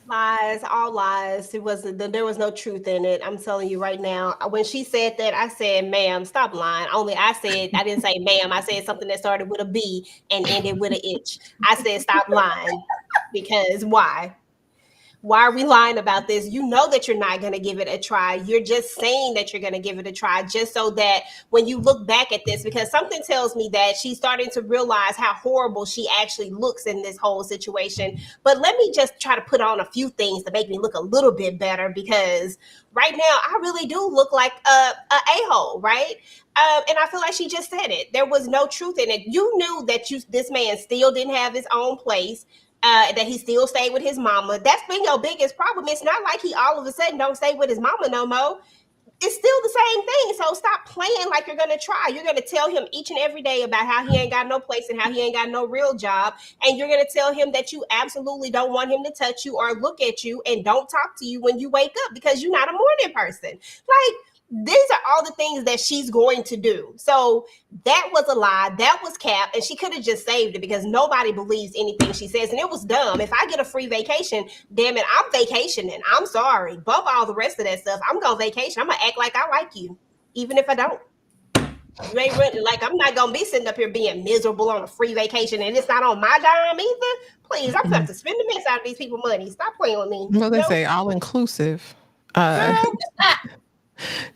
[SPEAKER 3] Lies, all lies. There was no truth in it. I'm telling you right now. When she said that, I said, ma'am, stop lying. Only I didn't say ma'am. I said something that started with a B and ended with an itch. I said, stop lying. Because why? Why are we lying about this? You know that you're not going to give it a try. You're just saying that you're going to give it a try just so that when you look back at this, because something tells me that she's starting to realize how horrible she actually looks in this whole situation. But let me just try to put on a few things to make me look a little bit better, because right now I really do look like a a-hole, right? And I feel like she just said it. There was no truth in it. You knew that this man still didn't have his own place. That he still stayed with his mama. That's been your biggest problem. It's not like he all of a sudden don't stay with his mama no more. It's still the same thing. So stop playing like you're going to try. You're going to tell him each and every day about how he ain't got no place and how he ain't got no real job. And you're going to tell him that you absolutely don't want him to touch you or look at you and don't talk to you when you wake up because you're not a morning person. Like, these are all the things that she's going to do. So that was a lie. That was cap. And she could have just saved it because nobody believes anything she says. And it was dumb. If I get a free vacation, damn it, I'm vacationing. I'm sorry. Bump all the rest of that stuff. I'm going to vacation. I'm going to act like I like you, even if I don't. You ain't really, like, I'm not going to be sitting up here being miserable on a free vacation and it's not on my dime either. Please, I'm going to have to spend the mess out of these people money. Stop playing with me.
[SPEAKER 1] Well, they say all inclusive.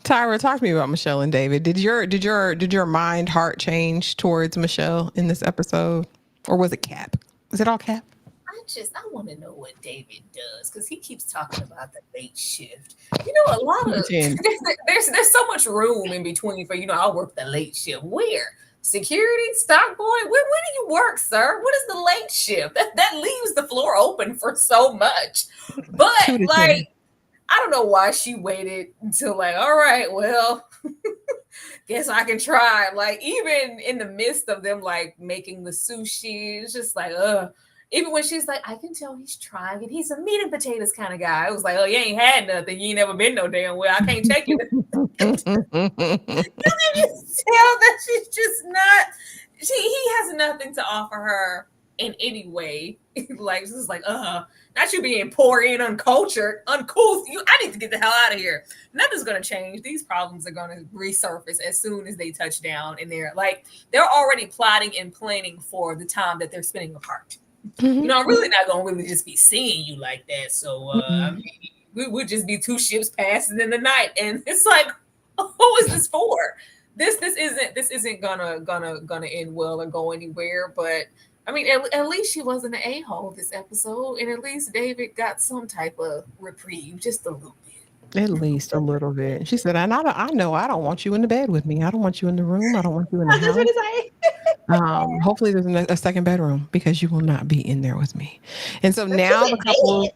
[SPEAKER 1] Tyra, talk to me about Michelle and David. Did your mind, heart change towards Michelle in this episode, or was it Cap? Was it all Cap?
[SPEAKER 2] I want to know what David does because he keeps talking about the late shift. You know, a lot of there's so much room in between for I'll work the late shift. Where? Security, stock boy. Where do you work, sir? What is the late shift? That leaves the floor open for so much. But I don't know why she waited until all right, well, guess I can try. Even in the midst of them making the sushi, it's just even when she's like, I can tell he's trying it. He's a meat and potatoes kind of guy. I was like, oh, you ain't had nothing. You ain't never been no damn well. I can't take you. You can just tell that she's just not. He has nothing to offer her in any way. It's just not you being poor and uncultured, uncouth. I need to get the hell out of here. Nothing's going to change. These problems are going to resurface as soon as they touch down in there. They're already plotting and planning for the time that they're spending apart. Mm-hmm. I'm really not going to really just be seeing you like that. So we would just be two ships passing in the night. And it's who is this for? This isn't gonna end well or go anywhere. But I mean, at least she wasn't an a-hole this episode, and at least David got some type of reprieve, just a little bit.
[SPEAKER 1] At least a little bit. She said, "And I know I don't want you in the bed with me. I don't want you in the room. I don't want you in the house. Hopefully, there's a second bedroom because you will not be in there with me." And so now the couple.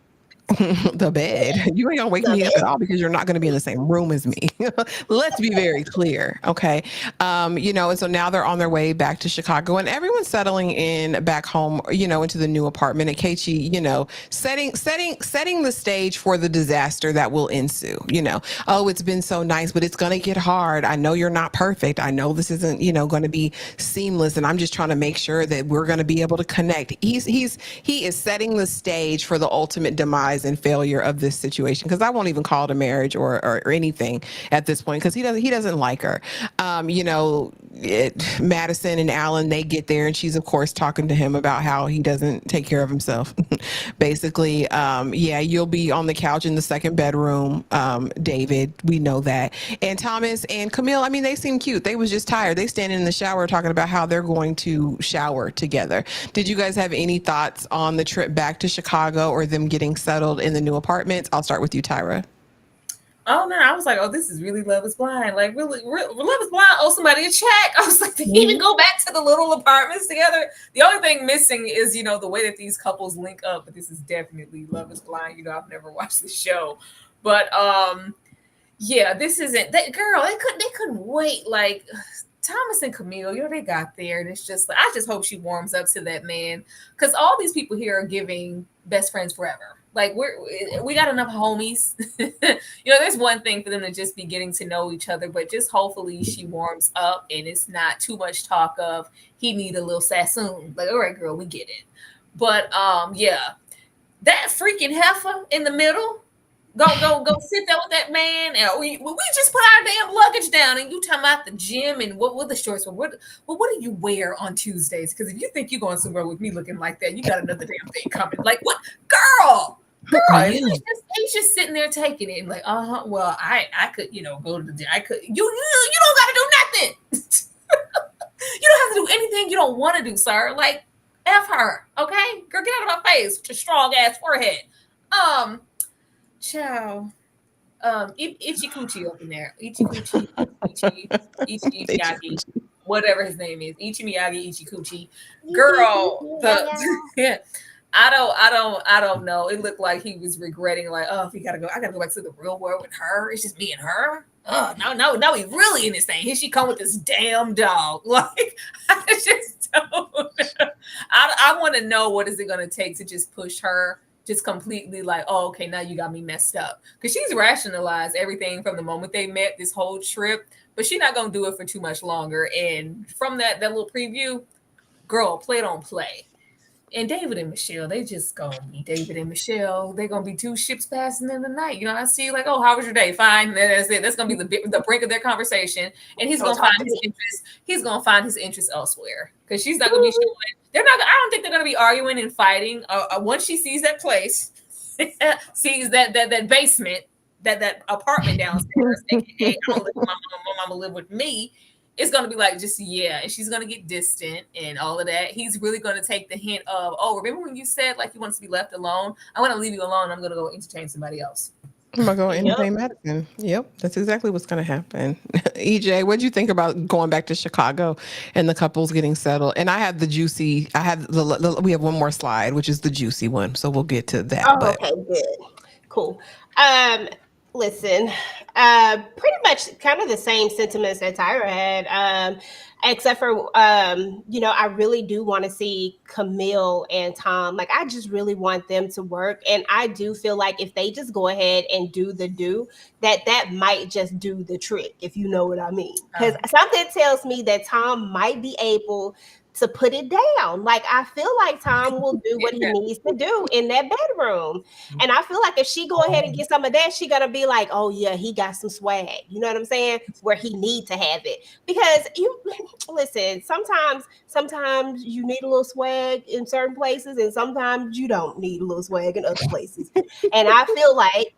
[SPEAKER 1] The bed. You ain't gonna wake me up at all because you're not gonna be in the same room as me. Let's be very clear, okay? And so now they're on their way back to Chicago, and everyone's settling in back home, into the new apartment. And Ikechi, setting the stage for the disaster that will ensue. Oh, it's been so nice, but it's gonna get hard. I know you're not perfect. I know this isn't, going to be seamless, and I'm just trying to make sure that we're going to be able to connect. He is setting the stage for the ultimate demise and failure of this situation, because I won't even call it a marriage or anything at this point, because he doesn't like her. Madison and Allen, they get there, and she's of course talking to him about how he doesn't take care of himself. Basically, you'll be on the couch in the second bedroom, David. We know that. And Thomas and Camille, I mean, they seem cute. They was just tired. They standing in the shower talking about how they're going to shower together. Did you guys have any thoughts on the trip back to Chicago or them getting settled in the new apartments? I'll start with you, Tyra.
[SPEAKER 2] Oh no, I was like, oh, this is really Love is Blind. Like, really, Love is Blind owes somebody a check. I was like, they even go back to the little apartments together. The only thing missing is, the way that these couples link up. But this is definitely Love is Blind. I've never watched the show, but this isn't that girl. They couldn't wait. Like, Thomas and Camille, they got there, and it's just like, I just hope she warms up to that man, because all these people here are giving best friends forever. Like, we got enough homies. There's one thing for them to just be getting to know each other, but just hopefully she warms up and it's not too much talk of he need a little sassoon. Like, all right, girl, we get it. But that freaking heifer in the middle. Go sit there with that man. And we just put our damn luggage down, and you talking about the gym and what the shorts were. What do you wear on Tuesdays? Because if you think you're going somewhere with me looking like that, you got another damn thing coming. Like, what, girl? He's just sitting there taking it, and like, well, I could, go to the gym. I could. You don't got to do nothing. You don't have to do anything you don't want to do, sir. Like, F her, okay? Girl, get out of my face with your strong ass forehead. Ciao. Ichi Coochie up in there. Ichi Miyagi, whatever his name is. Ichi Miyagi, Ichi Coochie. Girl, I don't know. It looked like he was regretting, like, oh, I gotta go back to the real world with her. It's just me and her. Oh, no, he's really in this thing. Here she come with this damn dog. Like, I just don't. I want to know, what is it gonna take to just push her just completely, like, oh, okay, now you got me messed up. Because she's rationalized everything from the moment they met, this whole trip, but she's not going to do it for too much longer. And from that little preview, girl, play don't play. And David and Michelle, they just going to be David and Michelle. They're going to be two ships passing in the night. I see, like, oh, how was your day? Fine. That's it. That's going to be the brink of their conversation. And he's going to find his interest. He's going to find his interest elsewhere, because she's not going to be showing. They're not. I don't think they're going to be arguing and fighting. Once she sees that place, sees that basement, that apartment downstairs, aka I'm gonna live with my mama live with me. It's going to be like, and she's going to get distant and all of that. He's really going to take the hint of, oh, remember when you said, like, you want to be left alone? I want to leave you alone. I'm going to go entertain somebody else.
[SPEAKER 1] I'm going to go entertain Madison. Yep, that's exactly what's going to happen. EJ, what do you think about going back to Chicago and the couples getting settled? And we have one more slide, which is the juicy one. So we'll get to that.
[SPEAKER 3] Oh, okay, good. Cool. Listen, pretty much kind of the same sentiments that Tyra had, except for, I really do want to see Camille and Tom. Like, I just really want them to work. And I do feel like if they just go ahead and do that might just do the trick, if you know what I mean. Because something tells me that Tom might be able to put it down. Like, I feel like Tom will do what he needs to do in that bedroom. And I feel like if she go ahead and get some of that, she gonna be like, oh yeah, he got some swag. You know what I'm saying? Where he need to have it. Because listen, sometimes you need a little swag in certain places, and sometimes you don't need a little swag in other places. And I feel like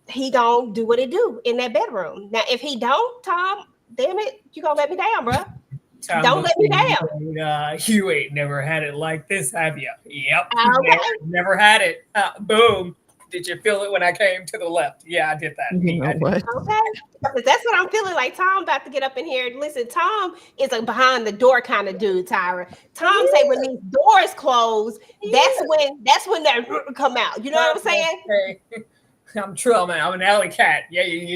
[SPEAKER 3] he gonna do what he do in that bedroom. Now, if he don't, Tom, damn it, you gonna let me down, bro. Don't let me down.
[SPEAKER 2] You ain't never had it like this, have you? Yep.
[SPEAKER 3] Okay.
[SPEAKER 2] Never had it. Boom. Did you feel it when I came to the left? Yeah, I did that.
[SPEAKER 1] You know what?
[SPEAKER 3] Okay. That's what I'm feeling like. Tom about to get up in here. Listen, Tom is a behind the door kind of dude, Tyra. Tom say when these doors close, that's when that come out. You know what I'm saying?
[SPEAKER 2] Hey, I'm true. I'm an alley cat. Yeah. You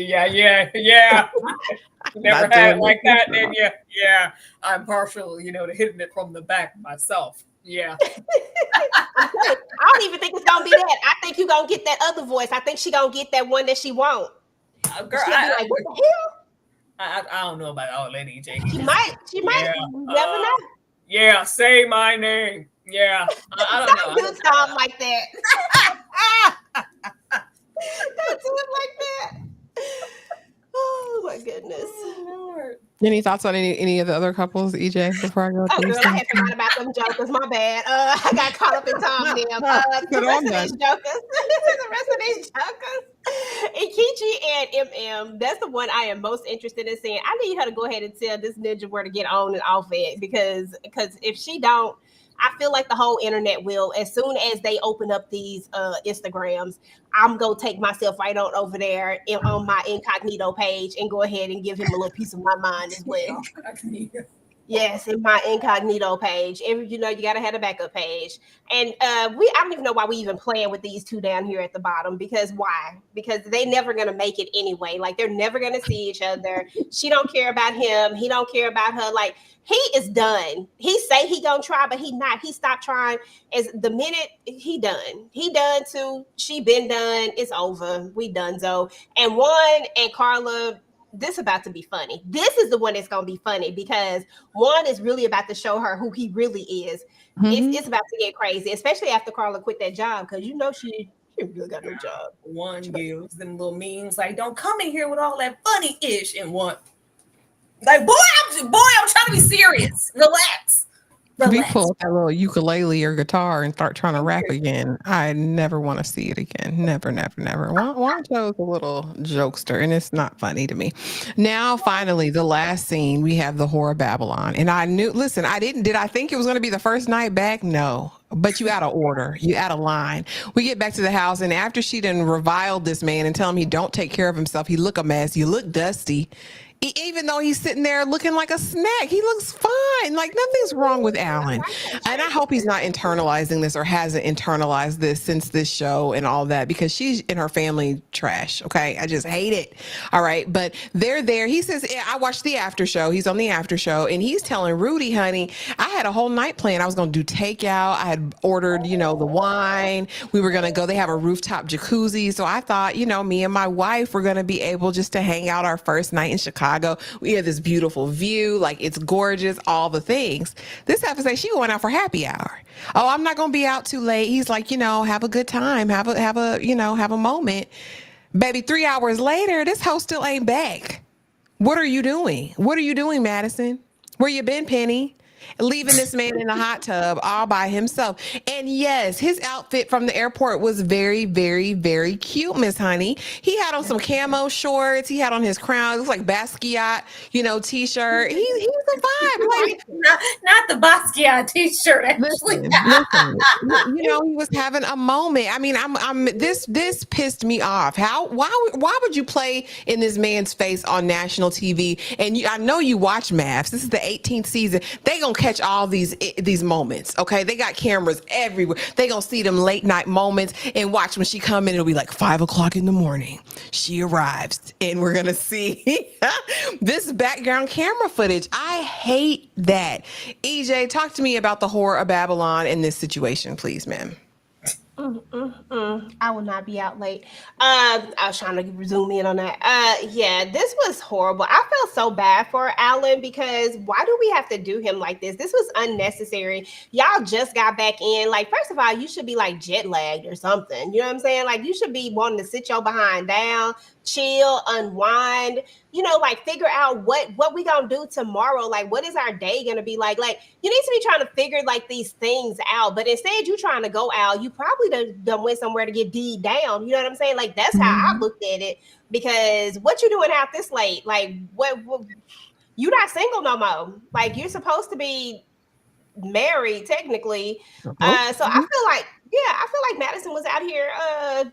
[SPEAKER 2] never
[SPEAKER 1] Not
[SPEAKER 2] had it
[SPEAKER 1] doing
[SPEAKER 2] like
[SPEAKER 1] it.
[SPEAKER 2] that, did you? Yeah. I'm partial, to hitting it from the back myself. Yeah.
[SPEAKER 3] I don't even think it's gonna be that. I think you gonna get that other voice. I think she gonna get that one that she won't.
[SPEAKER 2] Girl,
[SPEAKER 3] She'll be like, what the hell?
[SPEAKER 2] I don't know about all that, EJ.
[SPEAKER 3] She might. You never know.
[SPEAKER 2] Yeah, say my name. Yeah. I don't know.
[SPEAKER 3] Do Tom like that. Don't do it like that. Oh my goodness.
[SPEAKER 2] Lord.
[SPEAKER 1] Any thoughts on any of the other couples, EJ, before I go?
[SPEAKER 3] Oh, girl, I had forgot about them jokers. My bad. I got caught up in Tom and them. The rest of these jokers. Ikechi and Emem, that's the one I am most interested in seeing. I need her to go ahead and tell this ninja where to get on and off it because if she don't, I feel like the whole internet will. As soon as they open up these Instagrams, I'm going to take myself right on over there on my incognito page and go ahead and give him a little piece of my mind as well. Yes, in my incognito page. You got to have a backup page. And I don't even know why we even playing with these two down here at the bottom. Because why? Because they never going to make it anyway. Like, they're never going to see each other. She don't care about him. He don't care about her. Like, he is done. He say he gonna try, but he not. He stopped trying as the minute he done. He done too. She been done. It's over. We done so. And Juan and Carla, this about to be funny. This is the one that's gonna be funny because Juan is really about to show her who he really is. Mm-hmm. It's about to get crazy, especially after Carla quit that job because she really got no job.
[SPEAKER 2] Juan gives them little memes like, "Don't come in here with all that funny ish," and Juan. Like, boy, I'm trying to be serious. Relax.
[SPEAKER 1] We pull that little ukulele or guitar and start trying to rap again. I never want to see it again. Never. Juan chose a little jokester, and it's not funny to me. Now, finally, the last scene, we have the Whore of Babylon. And I did I think it was going to be the first night back? No. But you out of order. You out of line. We get back to the house, and after she done reviled this man and tell him he don't take care of himself, he look a mess. You look dusty. Even though he's sitting there looking like a snack, he looks fine. Like nothing's wrong with Allen. And I hope he's not internalizing this or hasn't internalized this since this show and all that because she's in her family trash. Okay. I just hate it. All right. But they're there. He says, I watched the after show. He's on the after show and he's telling Rudy, honey, I had a whole night plan. I was going to do takeout. I had ordered, the wine. We were going to go. They have a rooftop jacuzzi. So I thought, me and my wife were going to be able just to hang out our first night in Chicago. We have this beautiful view, like it's gorgeous, all the things. This episode, she going out for happy hour. Oh, I'm not gonna be out too late. He's like, have a good time, have a moment. Baby, 3 hours later, this hoe still ain't back. What are you doing? What are you doing, Madison? Where you been, Penny? Leaving this man in a hot tub all by himself. And yes, his outfit from the airport was very, very, very cute, Miss Honey. He had on some camo shorts. He had on his crown. It looks like Basquiat, t-shirt. He was a vibe. Like,
[SPEAKER 2] not the Basquiat t-shirt, actually.
[SPEAKER 1] Listen, he was having a moment. I mean, this pissed me off. Why would you play in this man's face on national TV? And I know you watch MAFS. This is the 18th season. They gonna catch all these moments, okay? They got cameras everywhere. They gonna see them late night moments and watch when she come in. It'll be like 5 o'clock in the morning. She arrives, and we're gonna see this background camera footage. I hate that. EJ, talk to me about the Whore of Babylon in this situation, please, ma'am.
[SPEAKER 3] I will not be out late. I was trying to zoom in on that. Yeah, this was horrible. I felt so bad for Allen because why do we have to do him like this? This was unnecessary. Y'all just got back in. Like, first of all, you should be like jet lagged or something. You know what I'm saying? Like, you should be wanting to sit your behind down, chill, unwind, like figure out what we gonna do tomorrow. Like, what is our day gonna be like? Like, you need to be trying to figure like these things out. But instead, you trying to go out. You probably done went somewhere to get D'd down. You know what I'm saying? Like, that's how I looked at it. Because what you doing out this late? Like, what you not single no more? Like, you're supposed to be married technically. So
[SPEAKER 1] Mm-hmm.
[SPEAKER 3] I feel like Madison was out here.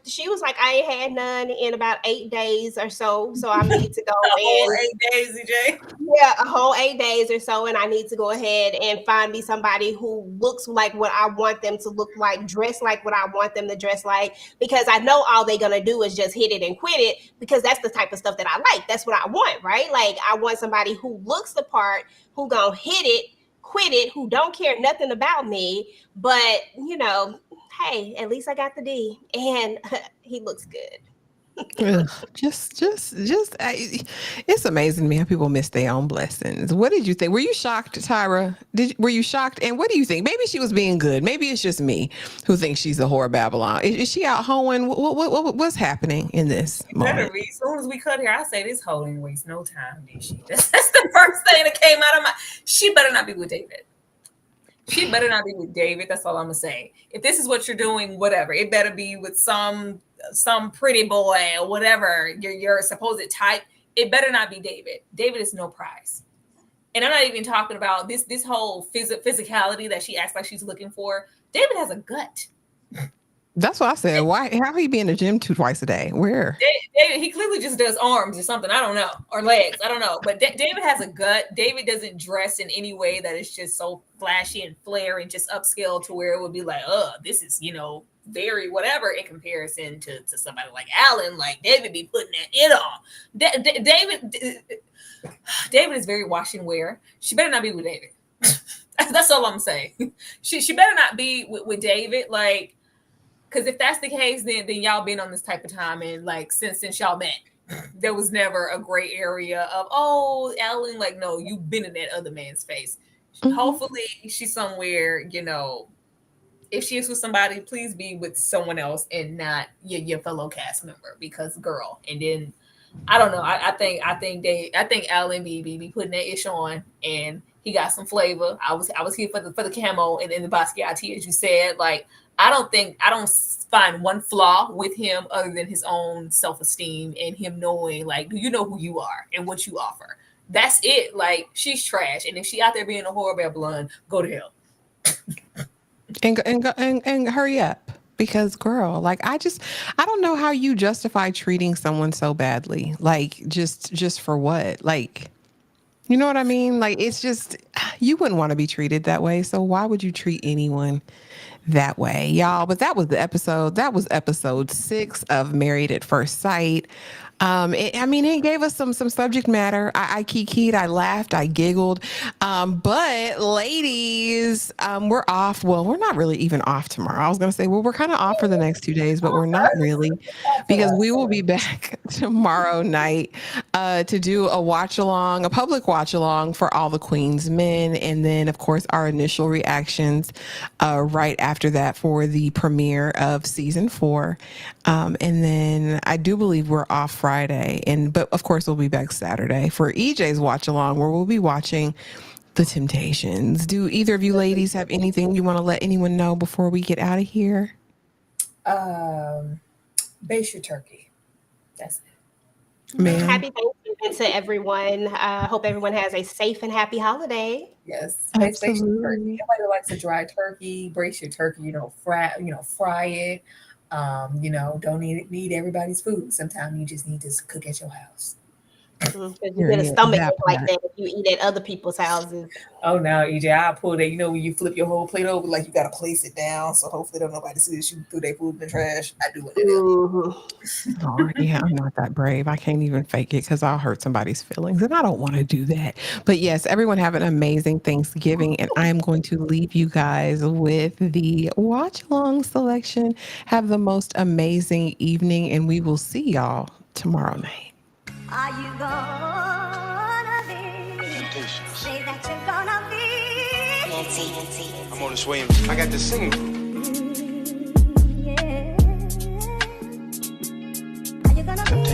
[SPEAKER 3] She was like, I ain't had none in about 8 days or so. So I need to go
[SPEAKER 2] A whole
[SPEAKER 3] and
[SPEAKER 2] 8 days, EJ.
[SPEAKER 3] yeah, a whole 8 days or so. And I need to go ahead and find me somebody who looks like what I want them to look like, dress like what I want them to dress like, because I know all they're going to do is just hit it and quit it, because that's the type of stuff that I like. That's what I want, right? Like, I want somebody who looks the part, who going to hit it, quit it, who don't care nothing about me. But, hey, at least I got the D, and he looks good.
[SPEAKER 1] Ugh, it's amazing to me how people miss their own blessings. What did you think? Were you shocked, Tyra? Were you shocked? And what do you think? Maybe she was being good. Maybe it's just me who thinks she's a whore of Babylon. Is she out hoeing? What's happening in this moment?
[SPEAKER 2] As soon as we cut here, I say this hoe didn't waste no time, did she? That's the first thing that came out of my. She better not be with David. She better not be with David. That's all I'm gonna say. If this is what you're doing, whatever. It better be with some pretty boy or whatever your supposed type. It better not be David. David is no prize. And I'm not even talking about this whole physicality that she acts like she's looking for. David has a gut.
[SPEAKER 1] That's what I said. Why? How he be in the gym twice a day? Where?
[SPEAKER 2] David, he clearly just does arms or something. I don't know. Or legs. I don't know. But David has a gut. David doesn't dress in any way that is just so flashy and flare and just upscale to where it would be like, this is, very whatever in comparison to somebody like Allen. Like, David be putting that it on. David is very wash and wear. She better not be with David. That's all I'm saying. She better not be with David. Like, because if that's the case, then y'all been on this type of time, and like since y'all met, there was never a gray area of Ellen. Like, no, you've been in that other man's face. Mm-hmm. Hopefully, she's somewhere. If she is with somebody, please be with someone else and not your fellow cast member. Because girl, and then I don't know. I think Ellen be putting that ish on, and he got some flavor. I was here for the camo and the Basquiat, as you said. Like, I don't find one flaw with him other than his own self-esteem and him knowing, like, do you know who you are and what you offer? That's it. Like, she's trash. And if she out there being a whore of Babylon, go to hell.
[SPEAKER 1] and hurry up. Because girl, like, I don't know how you justify treating someone so badly. Like, just for what? Like, you know what I mean? Like, it's just, you wouldn't want to be treated that way. So why would you treat anyone that way, y'all? But that was the episode. That was episode 6 of Married at First Sight. It gave us some subject matter. I kikied, I laughed, I giggled. But ladies, we're off. Well, we're not really even off tomorrow. I was going to say, well, we're kind of off for the next 2 days, but we're not really, because we will be back tomorrow night to do a public watch along for all the Queen's men. And then, of course, our initial reactions right after that for the premiere of season 4. And then I do believe we're off Friday, but of course we'll be back Saturday for EJ's watch along, where we'll be watching The Temptations. Do either of you ladies have anything you want to let anyone know before we get out of here?
[SPEAKER 2] Base your turkey. That's it.
[SPEAKER 1] Man.
[SPEAKER 3] Happy Thanksgiving to everyone. Hope everyone has a safe and happy holiday.
[SPEAKER 2] Yes,
[SPEAKER 1] absolutely.
[SPEAKER 2] Everybody likes a dry turkey. Brace your turkey. Fry it. Don't need everybody's food. Sometimes you just need to cook at your house.
[SPEAKER 3] You get a stomach like that if you eat at other people's houses.
[SPEAKER 2] Oh no, EJ, I pull that. When you flip your whole plate over, like, you gotta place it down, so hopefully don't nobody see that you threw their food in the trash. I do it.
[SPEAKER 1] Oh, yeah, I'm not that brave. I can't even fake it because I'll hurt somebody's feelings, and I don't want to do that. But yes, everyone have an amazing Thanksgiving, and I am going to leave you guys with the watch along selection. Have the most amazing evening, and we will see y'all tomorrow night.
[SPEAKER 4] Are you gonna be? Say that you're gonna be.
[SPEAKER 5] Nancy. I'm Otis Williams. I got the singing group.
[SPEAKER 4] Yeah. Are you gonna be?